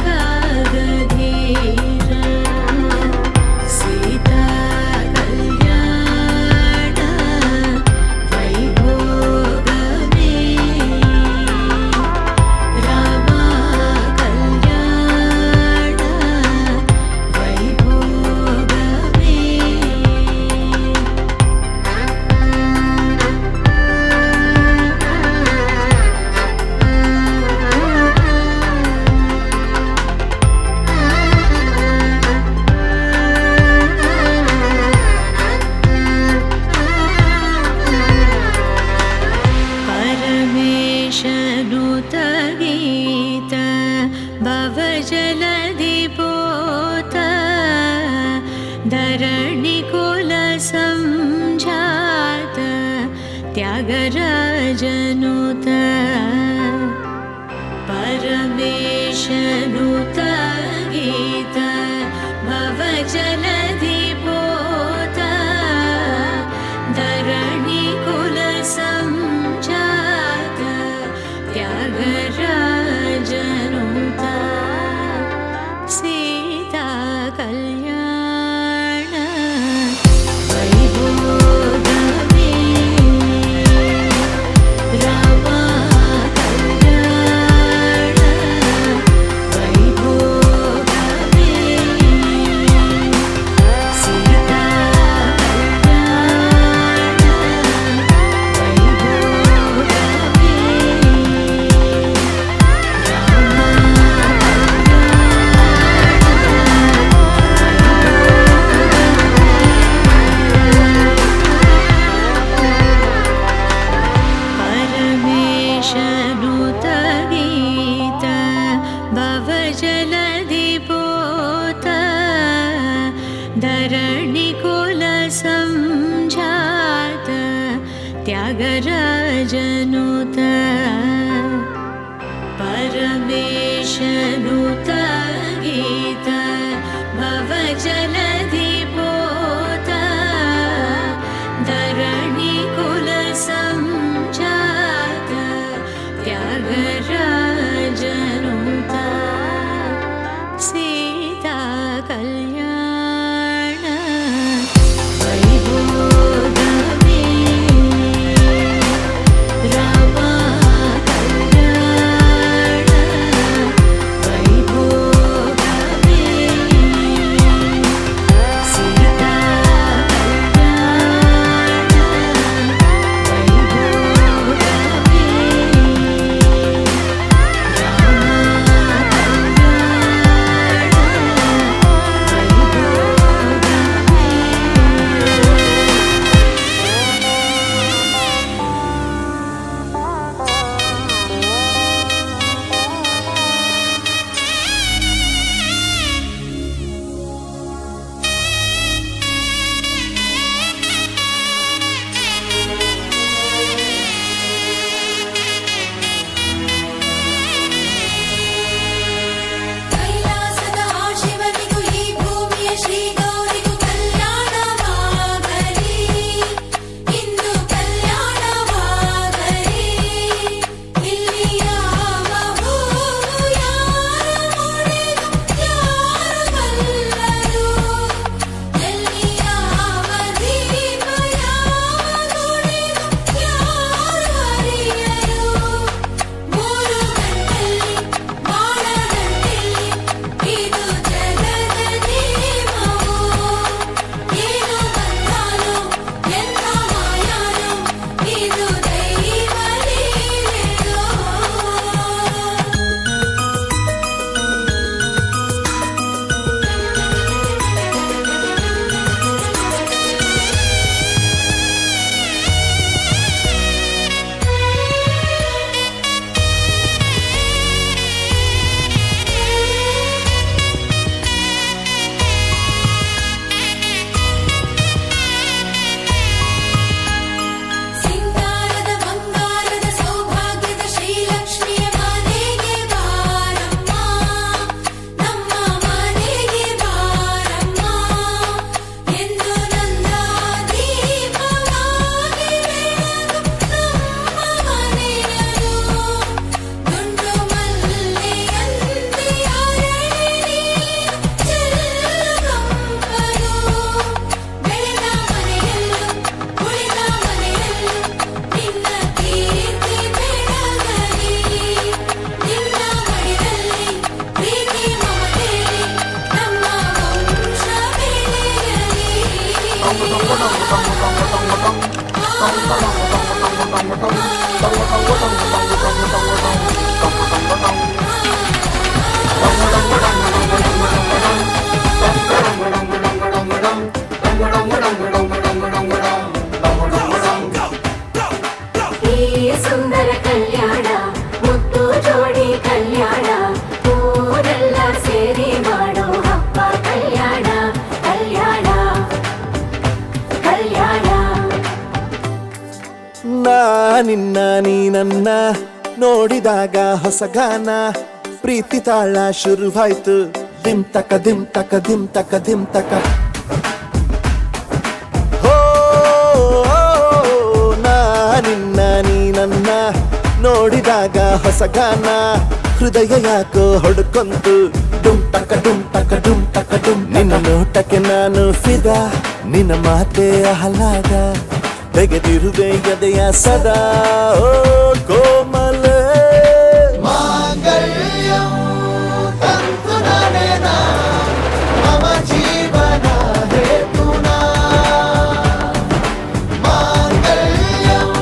सीता कल्याण वैभोगमे रामा कल्याण वैभोगमे परमेशनुत गीत भवजलधिपोत धरणिकुल संजात त्यागराजनुत परमेशनुत गीत भवजलधिपोत धरणिकुल संजात त्यागराजनुत सीता कल्याण वैभोगमे रामा कल्याण वैभोगमे त्यागराजनुत परमेशनुत गीत भवजलधिपोत धरणिकुल संजात त्यागराजनुत सीता कल्याण वैभोगमे रामा कल्याण वैभोगमे सीता कल्याण वैभोगमे ಕೈಲಾಸದ ಶಿವನಿಗೂ ಈ ಭೂಮಿಯ ಶ್ರೀ ಗೌರಿಗೂ ಕಲ್ಯಾಣವಾಗಲಿ ಇಂದು ಕಲ್ಯಾಣವಾಗಲಿ ಇಲ್ಲಿ ಯಾವ ಹೂವು ಯಾರ ಮುಡಿದು ಯಾರು ಬಲ್ಲರು ಎಲ್ಲಿ ಯಾವ ದೀಪ ಯಾವ ನುಡಿದು ಯಾರು ಅರಿಯರು ಮೂರು ಗಂಟಲ್ಲಿ ಬಾಳಗಂಟಲ್ಲಿ ಇದು ಜಗದ ನಿಯಮವು ಏನು ಬಂದಾನೋ ಎಂಥ ಮಾಯಾನೋ ಇದು ದೈವ ಲೀಲೆಯೋ ಸಿಂಗಾರದ ಬಂಗಾರದ ಸೌಭಾಗ್ಯದ ಶ್ರೀಲಕ್ಷ್ಮಿಯ ಮನೆಗೆ ಬಾರಮ್ಮ ನಮ್ಮ ಮನೆಗೆ ಬಾರಮ್ಮ ಎಂದು ನನ್ನ ದೀಪವಾಗಿ ಬೆಳಗು ನಮ್ಮ ಮನೆಯರು ದುಂಡು ಮಲ್ಲೆಯಂತೆ ಅರಳಿ ಚೆಲ್ಲುಗಂಪರು ಬೆಳೆದ ಮನೆಯಲ್ಲೂ ಉಳಿದ ಮನೆಯಲ್ಲೂ ನಿನ್ನ ಕೀರ್ತಿ ಬೆಳಗಲಿ ನಿನ್ನ ಮಡಿಲಲ್ಲಿ ಪ್ರೀತಿ ಮಮತೆಯಲ್ಲಿ ನಮ್ಮ ವಂಶ ಈ ಸುಂದರ ಕಲ್ಯಾಣ ಮುತ್ತು ಜೋಡಿ ಕಲ್ಯಾಣ ಊರೆಲ್ಲ ಸೇರಿ ಮಾಡೋ ಹಬ್ಬ ಕಲ್ಯಾಣ ಕಲ್ಯಾಣ ಕಲ್ಯಾಣ ನಾ ನಿನ್ನ ನೀ ನನ್ನ ನೋಡಿದಾಗ ಹೊಸ ಗಾನ ಪ್ರೀತಿ ತಾಳ ಶುರುವಾಯ್ತು ದಿಮ್ ತಕ ದಿಮ್ ತಕ ದಿಮ್ ತಕ ದಿಮ್ ತಕ ಹೋ ನಾ ನಿನ್ನ ನೀ ನನ್ನ ನೋಡಿದಾಗ ಹೊಸ ಗಾನ ಹೃದಯ ಯಾಕೋ ಹೊಡ್ಕೊಂತು ಡುಮ್ ತಕ ಡುಮ್ ತಕ ಡುಮ್ ತಕ ಡುಮ್ ನಿನ್ನ ನೋಟಕ್ಕೆ ನಾನು ಫಿದಾ ನಿನ್ನ ಮಾತೆ ಆಹ್ಲಾದ ತೆಗೆದಿರುವೆ ಎದೆಯ ಸದಾ ಓ ಕೋಮಲ ಮಾಂಗಲ್ಯಂ ತಂತು ನನೇನ ಮಮ ಜೀವನ ಹೇತುನಾ ಮಾಂಗಲ್ಯಂ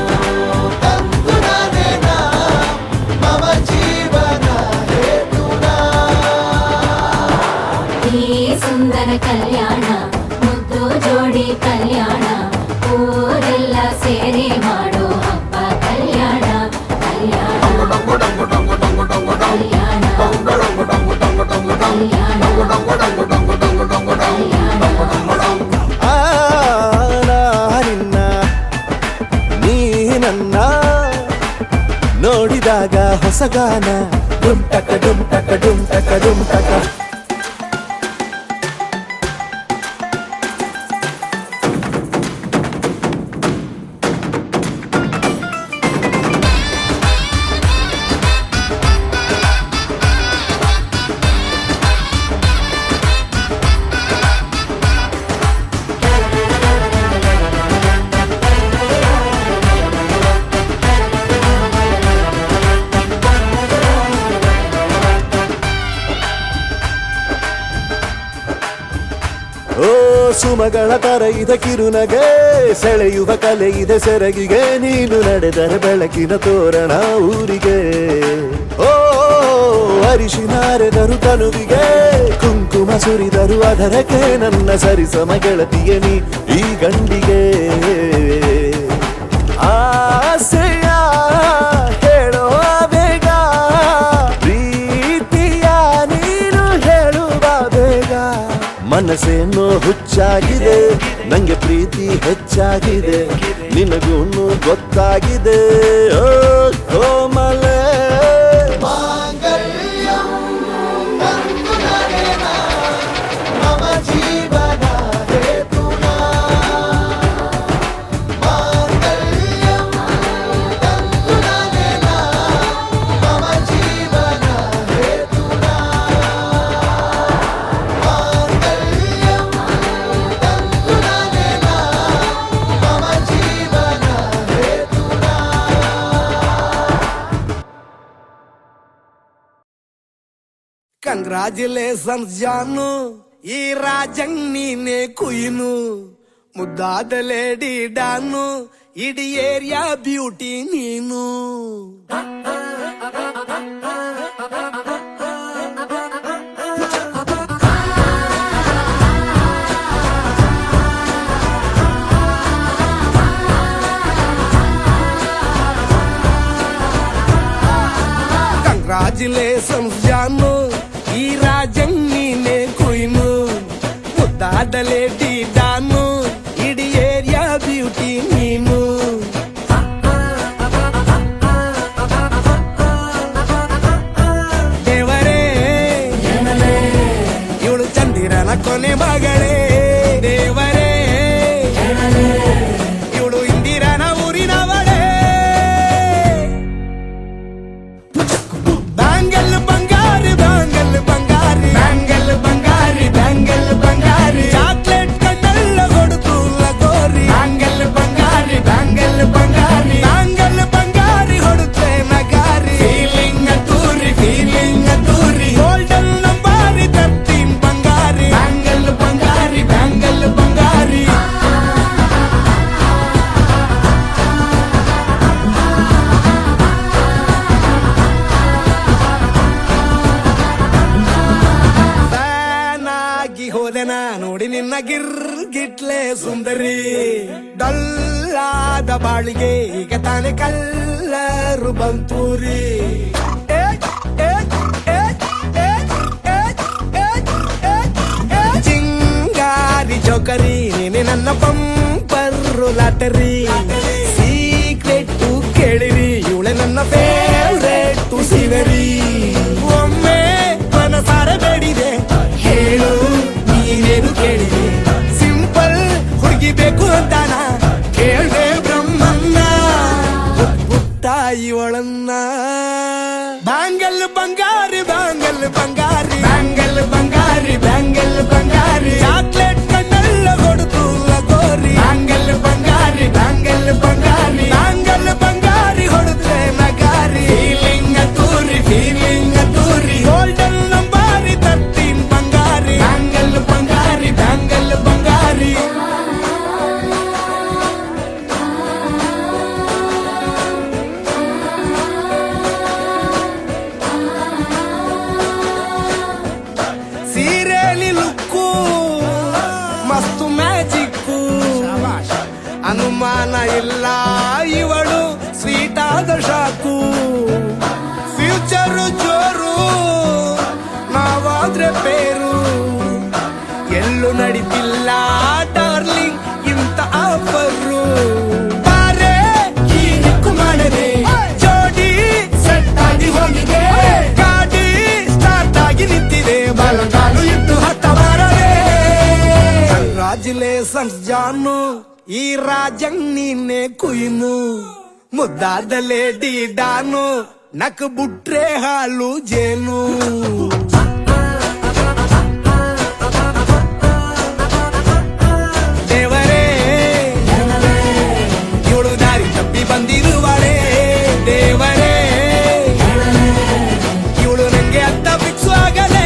ತಂತು ನನೇನ ಮಮ ಜೀವನ ಹೇತುನಾ ಈ ಸುಂದರ ಕಲ್ಯಾಣ ಮುದ್ದು ಜೋಡಿ ಕಲ್ಯಾಣ ಊರೆಲ್ಲ ಸೇರಿ ಮಾಡೋ ಹಬ್ಬ ಕಲ್ಯಾಣ ಕಲ್ಯಾಣ ಕಲ್ಯಾಣ ನಿನ್ನ ನೀ ನನ್ನ ನೋಡಿದಾಗ ಹೊಸಗಾನ ಡುಮ್ ಟಕ ಡುಮ್ ಟಕ ಡುಮ್ ಟಕ ಡುಮ್ ಟಕ. ಓ ಸುಮಗಳ ತರ ಇದ ಕಿರುನಗೆ ಸೆಳೆಯುವ ಕಲೆ ಇದೆ ಸೆರಗಿಗೆ, ನೀನು ನಡೆದರೆ ಬೆಳಕಿನ ತೋರಣ ಊರಿಗೆ. ಓ ಅರಿಶಿನಾರೆದರು ತನುವಿಗೆ, ಕುಂಕುಮ ಸುರಿದರು ಅದರಕ್ಕೆ, ನನ್ನ ಸರಿಸಮ ಗೆಳತಿಯ ನೀ ಈ ಗಂಡಿಗೆ. ಆಸೆಯ ಹೇಳೋ ಬೇಗ, ಪ್ರೀತಿಯ ನೀನು ಹೇಳುವ ಬೇಗ. ಮನಸ್ಸೇನೋ ಹುಚ್ಚಾಗಿದೆ, ನಂಗೆ ಪ್ರೀತಿ ಹೆಚ್ಚಾಗಿದೆ, ನಿನಗೂನು ಗೊತ್ತಾಗಿದೆ. ಓ ಕೋಮಲೆ ಜೀವನ ಹೇತುನ ಕಂಗ್ರಾಚುಲೇಷನ್ಸ್ ಜಾನು, ಈ ರಾಜಂಗ್ ನೀನೆ ಕುಯ್ನು, ಮುದ್ದಾದ ಲೇಡಿ ಡಾನು, ಇಡೀ ಏರಿಯಾ ಬ್ಯೂಟಿ ನೀನು. ಕಂಗ್ರಾಚುಲೇಷನ್ಸ್ ಜಾನು, ಈ ರಾಜಂಗ್ ನೀನೆ ಕುಯ್ನು, ಮುದ್ದಾದ ಲೇಡಿ ಡಾನು, ಇಡೀ ಏರಿಯಾ ಬ್ಯೂಟಿ ನೀನು. ದೇವರೇ ಇವಳು ಚಂದಿರನ ಕೊನೆ ಮಗಳೇ, ದೇವರೇ ಇವಳು ಇಂದಿರನ ಊರಿನವಳೇ. ಬ್ಯಾಂಗಲ್ ಬಂಗಾರಿ ಬ್ಯಾಂಗಲ್ ಬಂಗಾರಿ ಬ್ಯಾಂಗಲ್ ಬಂಗಾರಿ ಬ್ಯಾಂಗಲ್ ಬಂಗಾರಿ, ಚಾಕ್ಲೇಟ್ ಕಣ್ಣೆಲ್ಲ ಕೊಡುತ್ತು ಲಗೋರಿ. ಬ್ಯಾಂಗಲ್ ಬಂಗಾರಿ ಬ್ಯಾಂಗಲ್ ಬಂಗಾರಿ ಬ್ಯಾಂಗಲ್ ಬಂಗಾರಿ ಹೊಡುತ್ತೆ ನಗಾರಿ. ಫೀಲಿಂಗ್ ತೂರಿ ಗೋಲ್ಡನ್ ನಂಬಾರಿ 13 ಬಂಗಾರಿ. ಬ್ಯಾಂಗಲ್ ಬಂಗಾರಿ ಬ್ಯಾಂಗಲ್ ಬಂಗಾರಿ. ಹೋದೆನ ನೋಡಿ ನಿನ್ನ ಗಿರ್ಗಿಟ್ಲೆ ಸುಂದರಿ, ಡಲ್ಲಾದ ಬಾಳಿಗೆ ಈಗ ತಾನೆ ಕಲ್ಲರು ಬಂತೂರಿ. ಚಿಂಗಾರಿ ಜೋಕರಿ ನೀನೆ ನನ್ನ ಬಂಪರು ಲಾಟರಿ. ಸೀಕ್ರೆಟ್ ಕೇಳಿರಿ ಇವಳೆ ನನ್ನ ಫೇವ್ರೇಟ್ ಸಿಗರಿ. ಒಮ್ಮೆ ಮನಸಾರೆ ಬೇಡಿದೆ ಹೇಳು ನೀನೇನು ಕೇಳಿದೆ, ಸಿಂಪಲ್ ಹುಡುಗಿ ಬೇಕು ಅಂತಾನ ಕೇಳ್ದೆ ಬ್ರಹ್ಮನ್ನ. ಪುಟ್ಟ ಇವಳನ್ನ ಬ್ಯಾಂಗಲ್ ಬಂಗಾರಿ ಬ್ಯಾಂಗಲ್ ಬಂಗಾರಿ ಬ್ಯಾಂಗಲ್ ಬಂಗಾರಿ ಬ್ಯಾಂಗಲ್ ಬಂಗಾರಿ, ಚಾಕ್ಲೇಟ್ ಕಣ್ಣೆಲ್ಲ ಕೊಡುತ್ತು ಲಗೋರಿ. ಬ್ಯಾಂಗಲ್ ಬಂಗಾರಿ ಬ್ಯಾಂಗಲ್ ಬಂಗಾರಿ ಬ್ಯಾಂಗಲ್ ಬಂಗಾರಿ ಹೊಡುತ್ತೆ ನಗಾರಿ. ಫೀಲಿಂಗ್ ತೂರಿ ಗೋಲ್ಡನ್ ನಂಬಾರಿ 13 ಬಂಗಾರಿ. ಬ್ಯಾಂಗಲ್ ಬಂಗಾರಿ ಬ್ಯಾಂಗಲ್ ಬಂಗಾರಿ. ಸೀರೆಲಿ ಲುಕ್ಕು ಮಸ್ತು ಮ್ಯಾಜಿಕ್ಕು, ಅನುಮಾನ ಇಲ್ಲ ಈ ರಾಜಂಗ್ ನೀನೆ ಕುಯ್ನು ಮುದ್ದಾದ ಲೇಡಿ ಡಾನು ನಕ್ ಬುಟ್ರೆ ಹಾಲು ಜೇನು ದೇವರೇ ಇವಳು ದಾರಿ ತಪ್ಪಿ ಬಂದಿರುವಳೆ ದೇವರೇ ಇವಳು ನಂಗೆ ಅಂತ ಫಿಕ್ಸು ಆಗಲೇ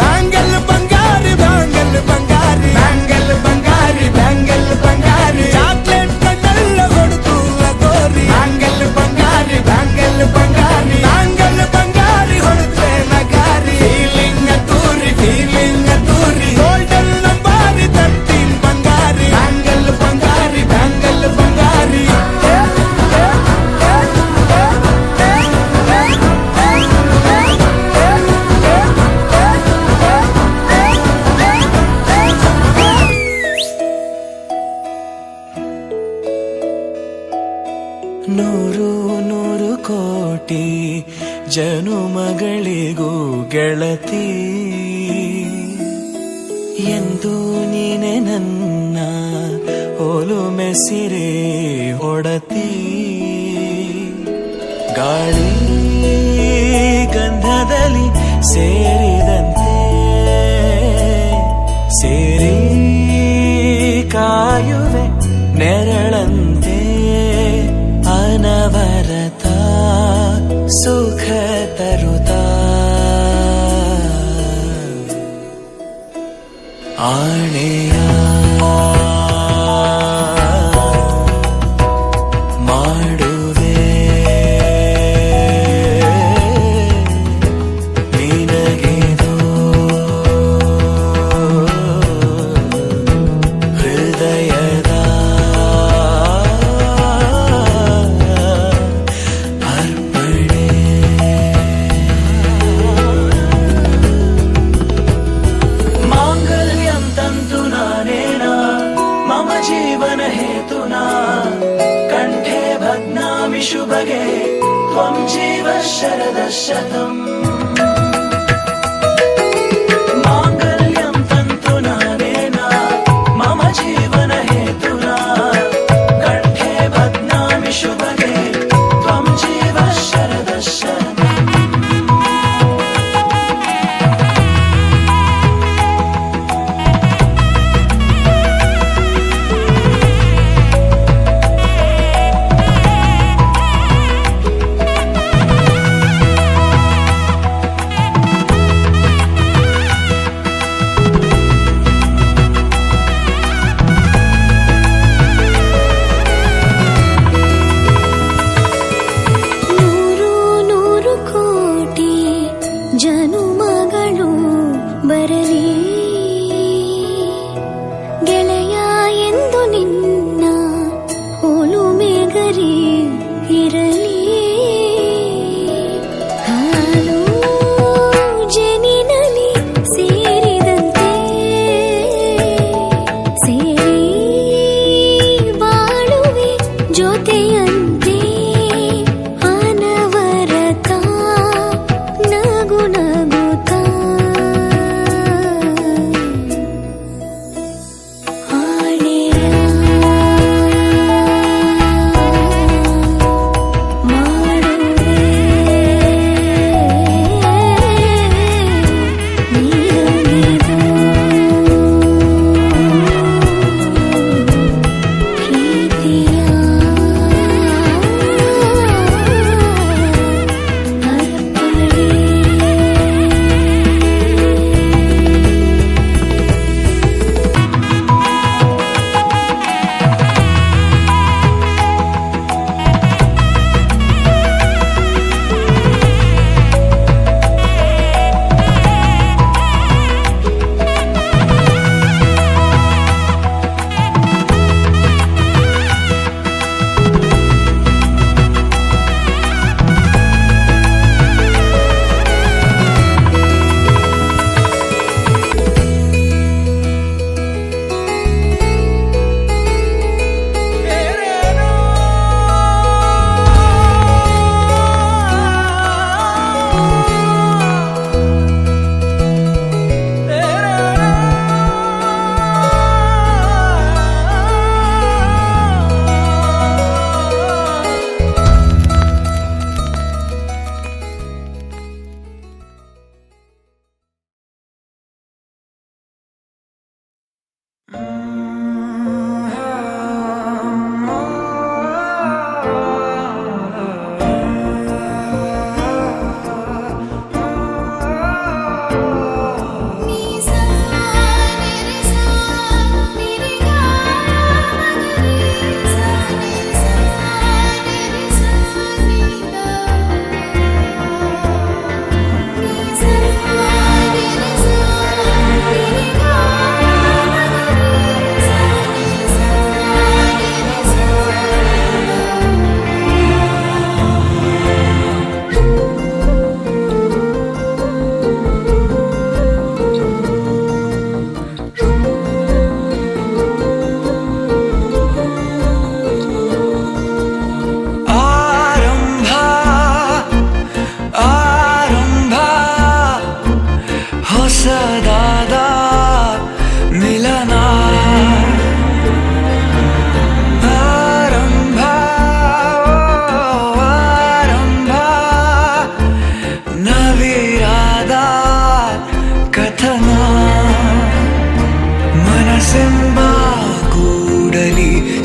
ಬ್ಯಾಂಗಲ್ ಬಂಗಾರಿ ಬ್ಯಾಂಗಲ್ ಬಂಗಾರಿ ಬ್ಯಾಂಗಲ್ ಬಂಗಾರಿ ಬ್ಯಾಂಗಲ್ ಬಂಗಾರಿ ಚಾಕ್ಲೇಟ್ ಕಣ್ಣಲ್ಲ ಹೊಡೆದು ಲಗೋರಿ ಬ್ಯಾಂಗಲ್ ಬಂಗಾರಿ ಬ್ಯಾಂಗಲ್ ಬಂಗಾರಿ ಬ್ಯಾಂಗಲ್ ಬಂಗಾರಿ ಹೊಡೆದ್ರೆ ನಗಾರಿ ಫೀಲಿಂಗ್ ತೂರಿ ಗೋಲ್ಡನ್ ನಂಬಾರಿ 13 ಬಂಗಾರಿ ಬ್ಯಾಂಗಲ್ ಬಂಗಾರಿ ಬ್ಯಾಂಗಲ್ ಬಂಗಾರಿ ನೂರು ನೂರು ಕೋಟಿ ಜನುಮಗಳಿಗೂ ಗೆಳತಿ ಎಂದು ನೀನೆ ನನ್ನ ಓಲು ಮೆಸಿರೆ ಒಡತಿ ಗಾಳಿ ಗಂಧದಲ್ಲಿ ಸೇರಿದಂತೆ ಸೇರಿ ಕಾಯುವೆ ನೆರಳಂತೆ ಅನವರತ ಸುಖ ತರುತ್ತ ಆಣೆಯ ಮಾಡುವೆ ನಿನಗೆದು ಹೃದಯದ ಅರ್ಪಣೆ ಮಾಂಗಲ್ಯಂ ತಂತು ನಾನೇನ ಮಮ ಜೀವನ ಹೇತುನಾ ಕಂಠೆ ಭಗ್ನಾಮಿ ಶುಭಗೆ ತ್ವಂ ಜೀವ ಶರದ ಶತಂ ಮಾಂಗಲ್ಯಂ ತಂತು ನಾನೇನ ಮಮ ಜೀವನ ಹೇತುನಾ ಕಂಠೆ ಭಗ್ನಾಮಿ ಶುಭಗೆ ತ್ವಂ ಜೀವ ಶರದ ಶತಂ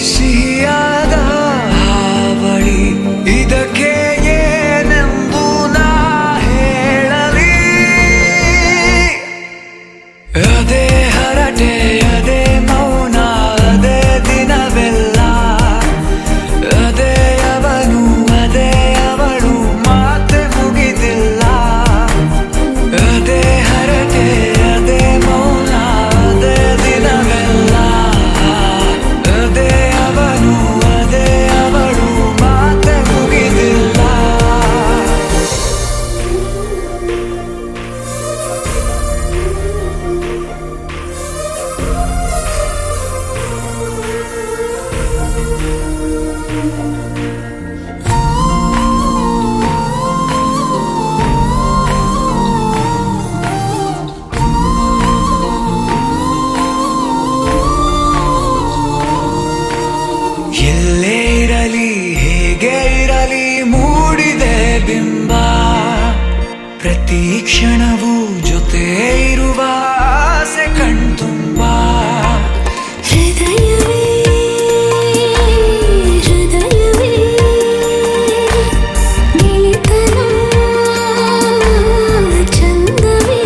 ಸಿಹಿಯಾದ ಹಾವಳಿ ಇದಕ್ಕೆ ಏನೆಂದು ನಾ ಹೇಳಲಿ ಅದೇ ಹರಟೆ ಅದೇ ಮೌನ ಅದೇ ದಿನವೆಲ್ಲ ಅದೇ ಅವನು ಅದೇ ಅವಳು ಮಾತೆ ಮುಗಿದಿಲ್ಲ ಅದೇ ಹರಟೆ ಅದೇ ಮೌನ ಅದೇ ದಿನವೆಲ್ಲ ಅದೇ ಅವನು ಅದೇ ಅವಳು ಮಾತೆ ಮುಗಿದಿಲ್ಲ ಎಲ್ಲೇ ಇರಲಿ ಹೇಗೆ ಇರಲಿ ಮೂಡಿದೆ ಬಿಂಬ ಪ್ರತಿ ಕ್ಷಣವೂ ಜೊತೆ ಇರುವ ಆಸೆ ಕಣ್ತುಂಬ ಹೃದಯವೇ ಹೃದಯವೇ ಗೆಳೆತನ ಚಂದವೇ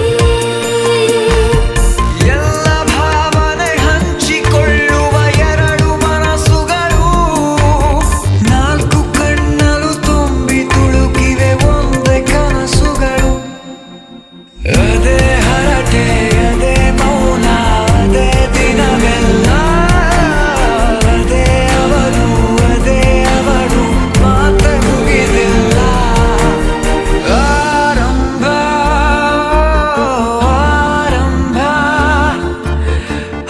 ಎಲ್ಲ ಭಾವನೆ ಹಂಚಿಕೊಳ್ಳುವ ಎರಡು ಮನಸ್ಸುಗಳು ನಾಲ್ಕು ಕಣ್ಣಲು ತುಂಬಿ ತುಳುಕಿವೆ ಒಂದೇ ಕನಸುಗಳು ಅದೇ ಹರಟೆ ಅದೇ ಮೌನ ಅದೇ ದಿನವೆಲ್ಲ ಅದೇ ಅವನು ಅದೇ ಅವಳು ಮಾತೆ ಮುಗಿದಿಲ್ಲ ಆರಂಭ ಆರಂಭ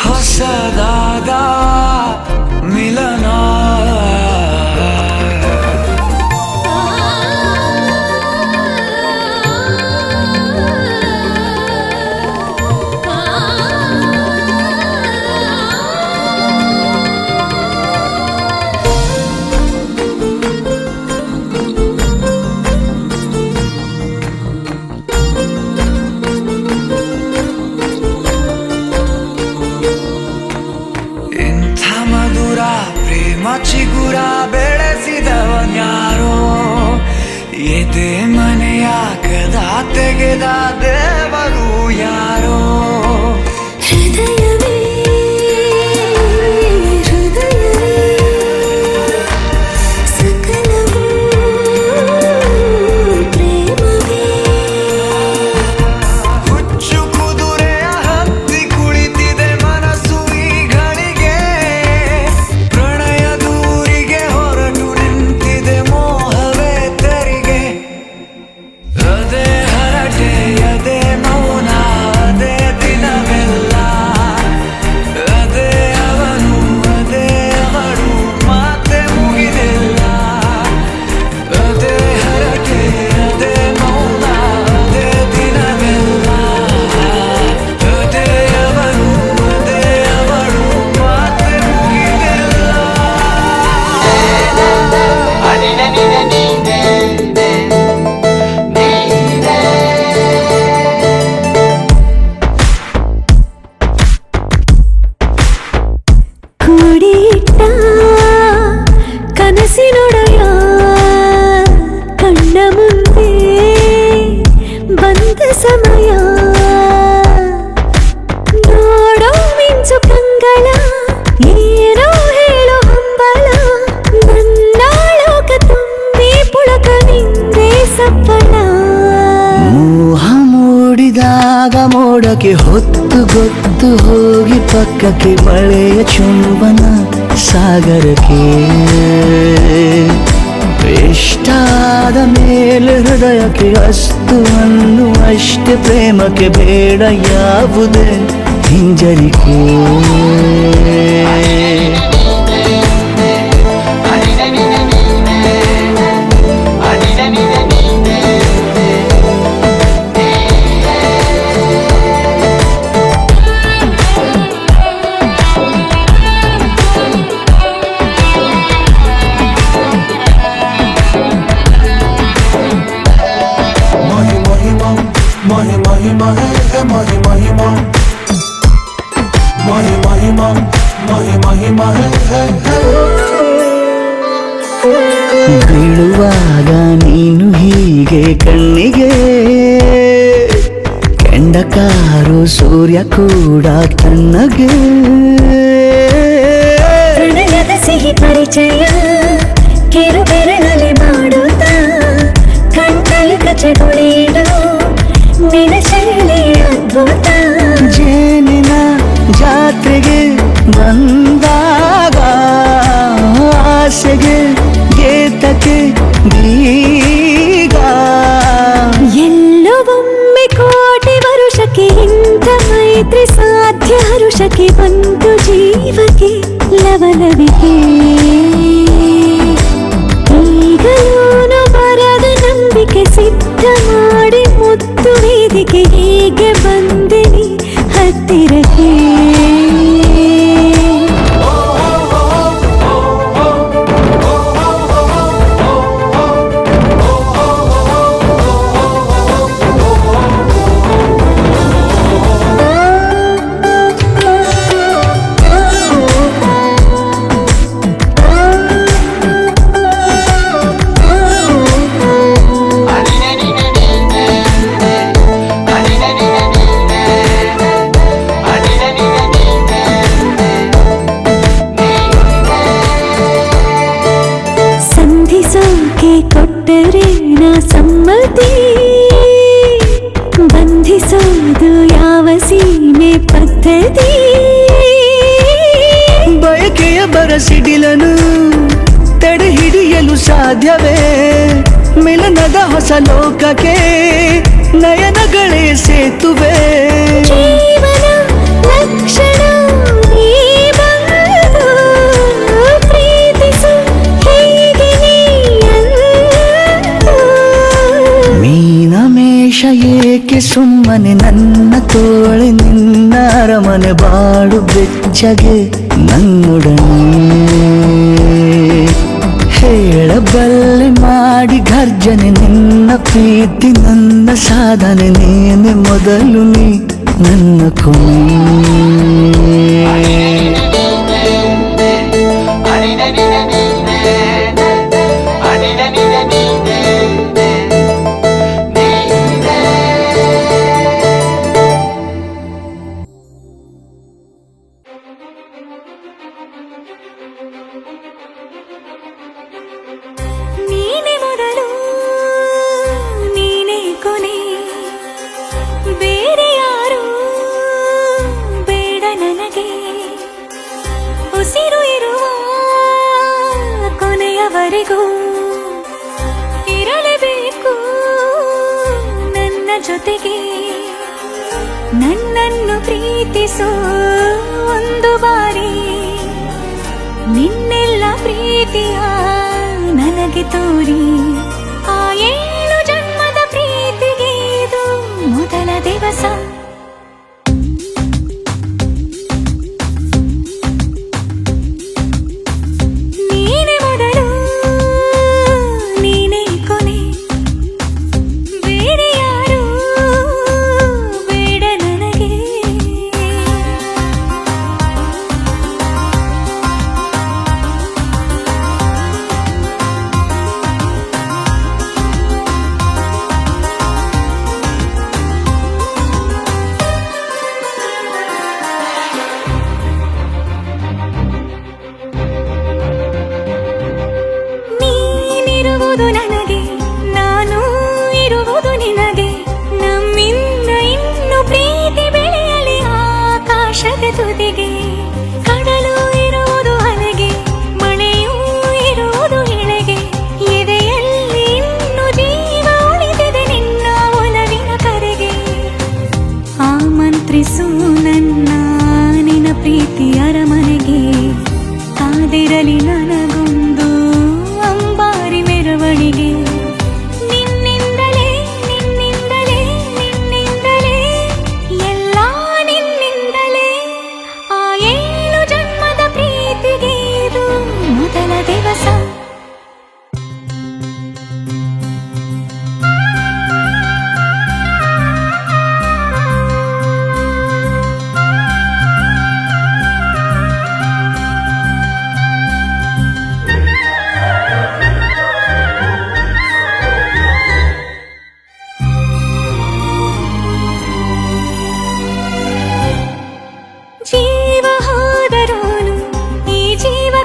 ಹೊಸದಾದ ಮಿಲನ ಇಂಥ ಮಧುರ ಪ್ರೇಮ ಚಿಗುರ ಬೆಳೆಸಿದವನ್ಯಾರೋ ಎದೆ ಮನೆಯ ಕದ ತೆಗೆದ ದೇವರು ಯಾರೋ ಹೃದಯವೇ ಹೃದಯವೇ ಸಕಲವೂ ಪ್ರೇಮವೇ ಹುಚ್ಚು ಕುದುರೆಯ ಹತ್ತಿ ಕುಳಿತಿದೆ ಮನಸ್ಸು ಈ ಗಳಿಗೆ ಪ್ರಣಯ ದೂರಿಗೆ ಹೊರಟು ನಿಂತಿದೆ ಮೋಹವೇ ತೆರಿಗೆ ಅದೇ ಹರಟೆ ಅದೇ ಮೌನ ಅದೇ ದಿನವೆಲ್ಲ ಅದೇ ಅವನು ಅದೇ ಅವಳು ಮಾತೆ ಮುಗಿದಿಲ್ಲ ಅದೇ ಹರಟೆ ಅದೇ ಮೌನ ಅದೇ ದಿನವೆಲ್ಲ ಅದೇ ಅವನು ಅದೇ ಅವಳು ಮಾತೆ ಮುಗಿದಿಲ್ಲ ಕೂಡಿಟ್ಟ ಕನಸಿನೊಡೆಯ ಕಣ್ಣ ಮುಂದೆ ಬಂದ ಸಮಯ ನೋಡೋ ಮಿಂಚು ಕಂಗಳ ಏನೋ ಹೇಳೋ ಹಂಬಲ ನನ್ನ ಲೋಕ ತುಂಬಿ ಪುಳಕ ನಿಂದೆ ಸಪ್ಪಳ ಮೋಹ ಮೂಡಿದಾಗ ಮೋಡಕ್ಕೆ ಹೊತ್ತು ಗೊತ್ತು ಹೋಗಿ ಪಕ್ಕಕ್ಕೆ ಮಳೆಯ ಚುಂಬನ ಸಾಗರಕ್ಕೆ ಇಷ್ಟಾದ ಮೇಲೆ ಹೃದಯಕ್ಕೆ ಅಸ್ತು ಅನ್ನುವಷ್ಟೇ ಪ್ರೇಮಕ್ಕೆ ಬೇಡ ಯಾವುದೇ ಹಿಂಜರಿಕೆ महिमा ಬೀಳುವಾಗ ನೀನು ಹೀಗೆ ಕಣ್ಣಿಗೆ ಕೆಂಡಕಾರು ಸೂರ್ಯ ಕೂಡ ತಣ್ಣಗೆ ಪ್ರಣಯದ ಸಿಹಿ ಪರಿಚಯ ಕಿರು ಬೆರಳಲ್ಲಿ ಮಾಡುತ್ತಾ ಕಣ್ಣಲ್ಲಿ ಕಚಗುಳಿಡು ನಿನ ಶೈಲಿ ಅದ್ಭುತ ಜೇನಿನ ಜಾತ್ರೆಗೆ ಬಂದಾಗ ಆಸೆಗೆ ಗೇತಕ್ಕೆ ಬೀಗ ಎಲ್ಲವೊಮ್ಮೆ ಕೋಟಿ ವರುಷಕ್ಕೆ ಇಂಥ ಮೈತ್ರಿ ಸಾಧ್ಯ ಹರುಷಕ್ಕೆ ಬಂತು ಜೀವಕ್ಕೆ ಲವಲವಿಕೆ ಈಗಲೂನು ಬರದ ನಂಬಿಕೆ ಸಿದ್ಧ ಮಾಡಿ ಮುತ್ತು ವೇದಿಕೆ ಹೀಗೆ ಬಂದಿನಿ ಹತ್ತಿರಕ್ಕೆ ಕೊಟ್ಟರೆ ನಾ ಸಮ್ಮತಿ ಬಂಧಿಸೋದು ಯಾವ ಸೀಮೆ ಪದ್ಧತಿ ಬಯಕೆಯ ಬರಸಿಡಿಲನು ತಡೆ ಹಿಡಿಯಲು ಸಾಧ್ಯವೇ ಮಿಲನದ ಹೊಸ ಲೋಕಕ್ಕೆ ನಯನಗಳೇ ಸೇತುವೆ ಜೀವನ ಲಕ್ಷಣ ನೀ ಬಂದು ಪ್ರೀತಿಸು ಹೀಗೆ ಮೀನಮೇಷ ಏಕೆ ಸುಮ್ಮನೆ ನನ್ನ ತೋಳೆ ನಿನ್ನ ಅರಮನೆ ಬಾಡು ಬೆಚ್ಚಗೆ ನನ್ನೊಡನೆ ಹೇಳಬಲ್ಲೆ ಮಾಡಿ ಘರ್ಜನೆ ನಿನ್ನ ಪ್ರೀತಿ ನನ್ನ ಸಾಧನೆ ನೀನೆ ಮೊದಲು ನೀ ನನ್ನ ಕೊನೆ ನೀನೆ ಮೊದಲು ನೀನೆ ಕೊನೆ ಬೇರೆ ಯಾರು ಬೇಡ ನನಗೆ ಉಸಿರು ಇರುವ ಕೊನೆಯವರೆಗೂ ಇರಲೇಬೇಕು ನನ್ನ ಜೊತೆಗೆ ನನ್ನನ್ನು ಪ್ರೀತಿಸೋ ಒಂದು ಬಾರಿ ನಿನ್ನೆಲ್ಲ ಪ್ರೀತಿಯ ನನಗೆ ತೋರಿ ಆ 7 ಜನ್ಮದ ಪ್ರೀತಿಗೆ ಇದು ಮೊದಲ ದಿವಸ ನೀನೆ ಮೊದಲು ನೀನೆ ಕೊನೆ ಬೇರೆ ಯಾರು ಬೇಡ ನನಗೆ ನೀನಿರುವುದು ನನಗೆ ನಾನು ಇರುವುದು ನಿನಗೆ ನಮ್ಮಿಂದ ಇನ್ನು ಪ್ರೀತಿ ಬೆಳೆಯಲಿ ಆಕಾಶದ ತುದಿಗೆ ಕಡಲು ಇರುವುದು ಅಲೆಗೆ ಮಳೆಯೂ ಇರುವುದು ಎಳೆಗೆ ಎದೆಯಲ್ಲಿ ಇನ್ನು ಜೀವ ಉಳಿದಿದೆ ನಿನ್ನ ಒಲವಿನ ಕರೆಗೆ ಆಮಂತ್ರಿಸು ನನ್ನ ನಿನ್ನ ಪ್ರೀತಿ ಅರಮನೆಗೆ ಕಾದಿರಲಿ ನನಗೊಂದು ಅಂಬಾರಿ ಮೆರವಣಿಗೆ ನಿನ್ನಿಂದಲೇ ನಿನ್ನಿಂದಲೇ ನಿನ್ನಿಂದಲೇ ಎಲ್ಲ ನಿನ್ನಿಂದಲೇ ಆ 7 ಜನ್ಮದ ಪ್ರೀತಿಗೆ ಇದು ಮೊದಲ ದಿವಸ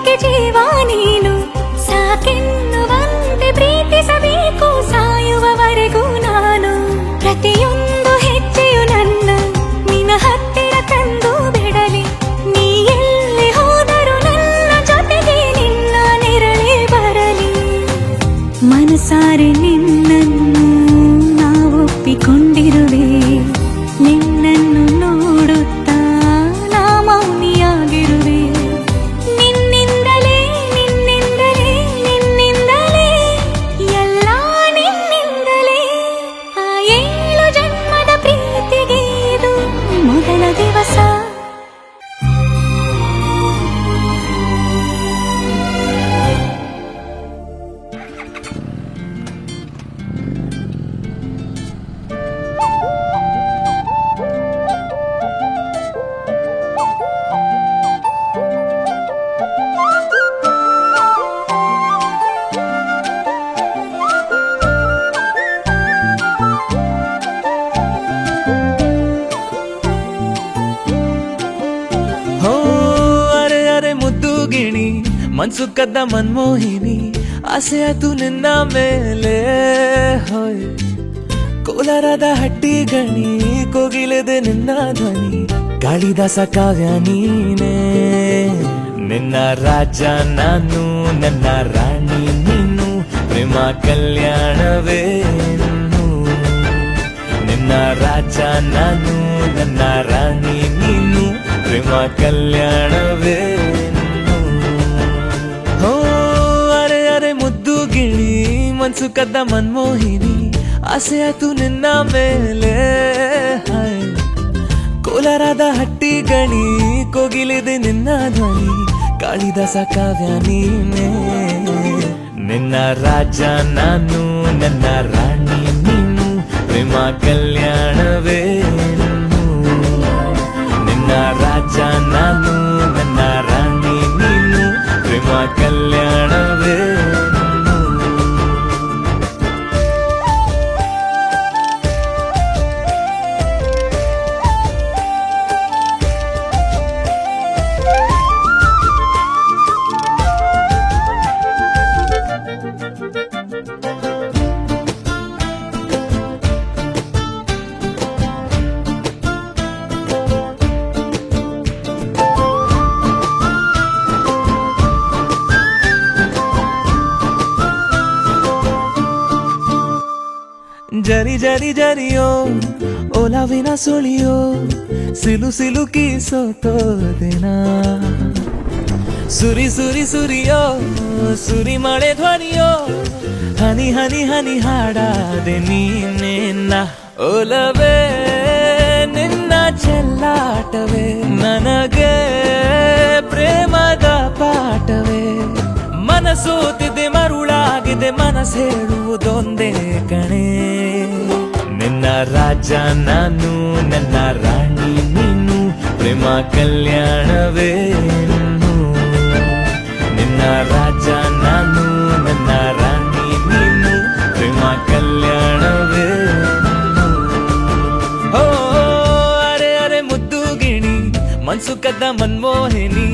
ಜೀವಕ್ಕೆ ಜೀವ ನೀನು ಸಾಕೆನ್ನುವಂತೆ ಪ್ರೀತಿಸಬೇಕು ಸಾಯುವವರೆಗೂ ನಾನು ಪ್ರತಿಯೊಂದು ಹೆಜ್ಜೆಯು ನನ್ನ ನಿನ್ನ ಹತ್ತಿರ ತಂದು ಬಿಡಲಿ ನೀ ಎಲ್ಲಿ ಹೋದರೂ ನನ್ನ ಜೊತೆಗೆ ನಿನ್ನ ನೆರಳೇ ಬರಲಿ ಮನಸಾರೆ ನಿನ್ನನ್ನು ನಾವೊಪ್ಪಿಕೊಂಡಿರುವೆ ನಿನ್ನನ್ನು ನೋಡುತ್ತಾ ನಾ ಮೌನಿಯಾಗಿರುವೆ ನಿನ್ನಿಂದಲೇ ನಿನ್ನಿಂದಲೇ ನಿನ್ನಿಂದಲೇ ಎಲ್ಲ ನಿನ್ನಿಂದಲೇ ಆ 7 ಜನ್ಮದ ಪ್ರೀತಿಗೆ ಇದು ಮೊದಲ ದಿವಸ ಹೋ ಅರೆ ಅರೆ ಮುದ್ದು ಗಿಣಿ ಮನ್ಸು ಕದ್ದ ಮನ್ಮೋಹಿನಿ ಆಸೆ ಆತು ನಿನ್ನ ಮೇಲೆ ಹೋಯ್ ಕೋಲಾರದ ಹಟ್ಟಿ ಗಣಿ ಕೋಗಿಲೆದೆ ನಿನ್ನ ಧ್ವನಿ ಕಾಳಿದಾಸ ಕಾವ್ಯ ನೀನೇ ನಿನ್ನ ರಾಜ ನಾನು ನನ್ನ ರಾಣಿ ನೀನು ಪ್ರೇಮ ಕಲ್ಯಾಣವೇನು ನಿನ್ನ ರಾಜ ನಾನು ನನ್ನ ರಾಣಿ ನೀನು ಪ್ರೇಮ ಕಲ್ಯಾಣವೇನು ಹೋ ಅರೆ ಅರೆ ಮುದ್ದು ಗಿಳಿ ಮನ್ಸು ಕದ್ದ ಮನ್ಮೋಹಿನಿ ಆಸೆ ಆತು ನಿನ್ನ ಮೇಲೆ ಹಾಯ್ ಕೋಲಾರದ ಹಟ್ಟಿ ಗಣಿ ಕೋಗಿಲಿದೆ ನಿನ್ನ ಧ್ವನಿ ಕಾಳಿದಾಸ ಕಾವ್ಯ ನೀನೇ ನಿನ್ನ ರಾಜ ನಾನು ನನ್ನ ರಾಣಿ ನೀನು ಪ್ರೇಮ ಕಲ್ಯಾಣವೇನು ನಿನ್ನ ರಾಜ ನಾನು ನನ್ನ ರಾಣಿ ನೀನು ಪ್ರೇಮ ಕಲ್ಯಾಣವೇನು ಜರಿ ಜರಿ ಜರಿಯೋ ಒಲವಿನ ಸುಳಿಯೋ ಸಿಲು ಸಿಲುಕಿ ಸೋತೋದೆನ ಸುರಿ ಸುರಿ ಸುರಿಯೋ ಸುರಿ ಮಳೆ ಧ್ವನಿಯೋ ಹನಿ ಹನಿ ಹನಿ ಹಾಡಾದೆ ನೀನೇನ ಒಲವೇ ನಿನ್ನ ಚೆಲ್ಲಾಟವೇ ನನಗೆ ಪ್ರೇಮದ ಪಾಠವೇ ಮನಸೋತಿದೆ ಮರುಳಾಗಿದೆ ಮನಸ್ಸು ಹೇಳುವುದೊಂದೇ ಕಣೆ ನಿನ್ನ ರಾಜ ನಾನು ನನ್ನ ರಾಣಿ ನೀನು ಪ್ರೇಮ ಕಲ್ಯಾಣವೇನು ನಿನ್ನ ರಾಜ ನಾನು ನನ್ನ ರಾಣಿ ನೀನು ಪ್ರೇಮ ಕಲ್ಯಾಣವೇನು ಹೋ ಅರೆ ಅರೆ ಮುದ್ದು ಗಿಣಿ ಮನ್ಸು ಕದ್ದ ಮನ್ಮೋಹಿನಿ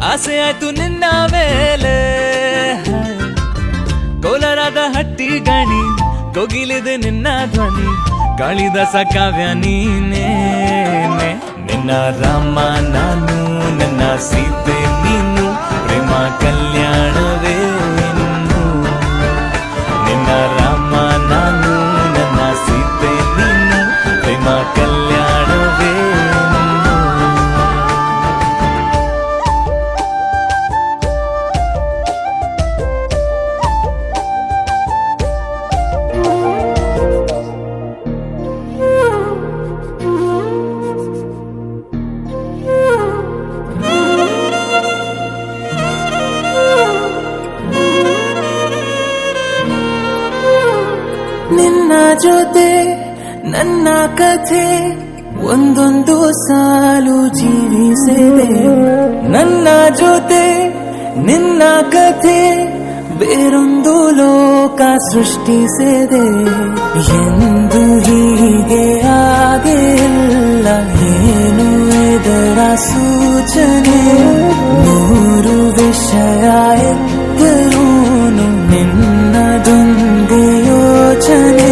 ಆಸೆ ಆಯ್ತು ನಿನ್ನ ಮೇಲೆ ಕೋಲಾರದ ಹಟ್ಟಿ ಗಣಿ ಕೋಗಿಲಿದೆ ನಿನ್ನ ಧ್ವನಿ ಕಾಳಿದಾಸ ಕಾವ್ಯ ನೀನೇ ನಿನ್ನ ರಾಮ ನಾನು ನನ್ನ ಸೀತೆ ನೀನು ಪ್ರೇಮ ಕಲ್ಯಾಣವೇನು ನಿನ್ನ ರಾಮ ನಾನು ನನ್ನ ಸೀತೆ ನೀನು ಪ್ರೇಮ ಕಲ್ಯಾಣವೇನು ನಿನ್ನ ಜೊತೆ ನನ್ನ ಕಥೆ ಒಂದೊಂದು ಸಾಲು ಜೀವಿಸಿದೆ ನನ್ನ ಜೊತೆ ನಿನ್ನ ಕಥೆ ಬೇರೊಂದು ಲೋಕ ಸೃಷ್ಟಿಸಿದೆ ಎಂದು ಹೀಗೆ ಆಗಿಲ್ಲ ಏನು ಇದರ ಸೂಚನೆ ನೂರು ವಿಷಯ ಎತ್ತರೂನು ನಿನ್ನದೊಂದೇ ಯೋಚನೆ.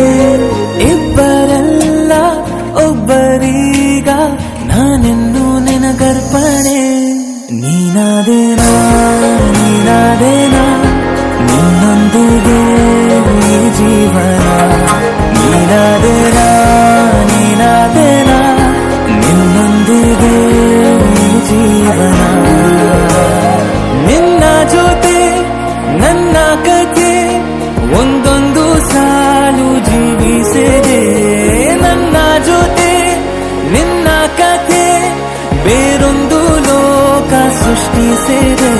ಇಬ್ಬರಲ್ಲ ಒಬ್ಬರೀಗ ನಾನೆನ್ನು ನಿನಗರ್ಪಣೆ. ನೀನಾದೇನಾ ನೀನಾದೇನಾ ನಿನ್ನೊಂದಿಗೆ ಈ ಜೀವನ. ನೀನಾದೇನಾ ನೀನಾದೇನಾ ನಿನ್ನೊಂದಿಗೆ ಈ ಜೀವನ. ನಿನ್ನ ಜೊತೆ ನನ್ನ ಕಥೆ ಒಂದೊಂದು ಸಾಲು ಜೀವಿಸಿದೆ. ನನ್ನ ಜೊತೆ ನಿನ್ನ ಕಥೆ ಬೇರೊಂದು ಲೋಕ ಸೃಷ್ಟಿಸಿದೆ.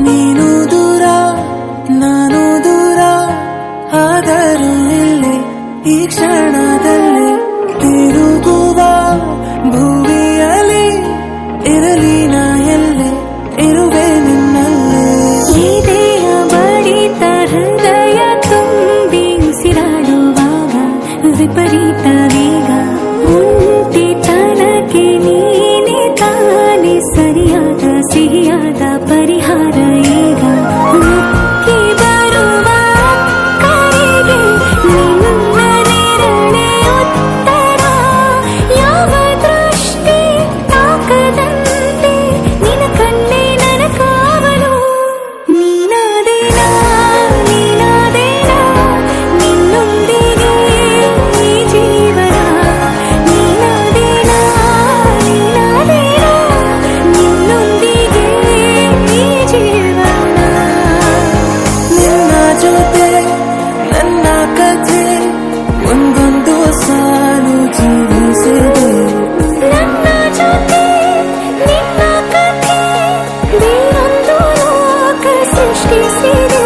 ನೀನು ದೂರ ನಾನು ದೂರ ಆದರೂ ಇಲ್ಲಿ ಈ ಕ್ಷಣದಲ್ಲಿ ತಿರುಗುವ ಭೂಮಿಯಲ್ಲಿ ಇರಲಿ ನಾ ಎಲ್ಲೆ ಇರುವೆ ನಿನ್ನಲ್ಲಿ. ಎದೆಯ ಬಡಿತ ಹೃದಯ ತುಂಬಿ ಉಸಿರಾಡುವಾಗ ವಿಪರೀತ ವೇಗ. ಒಂಟಿತನಕ್ಕೆ ನೀನೆ ತಾನೆ ಸರಿಯಾದ ಸಿಹಿಯಾದ ಪರಿಹಾರ ಈಗ. ಉಕ್ಕಿ ಬರುವ ಕರೆಗೆ ನಿನ್ನ ನೆರಳೆ ಉತ್ತರ. ಯಾವ ದೃಷ್ಟಿ ತಾಕದಂತೆ ನಿನ ಕಣ್ಣೆ ನನ್ನ ಕಾವಲು. ನೀನಾದೇನಾ ನೀನಾದೇನಾ ನಿನ್ನೊಂದಿಗೆ ಈ ಜೀವನ. ನೀನಾದೇನಾ ನೀನಾದೇನಾ ನಿನ್ನೊಂದಿಗೆ ಈ ಜೀವನ. ನಿನ್ನ ಜೊತೆ ನನ್ನ ಕಥೆ ಒಂದೊಂದು ಸಾಲು ಜೀವಿಸಿದೆ. ನನ್ನ ಜೊತೆ ನಿನ್ನ ಕಥೆ ಬೇರೊಂದು ಲೋಕ ಸೃಷ್ಟಿಸಿದೆ.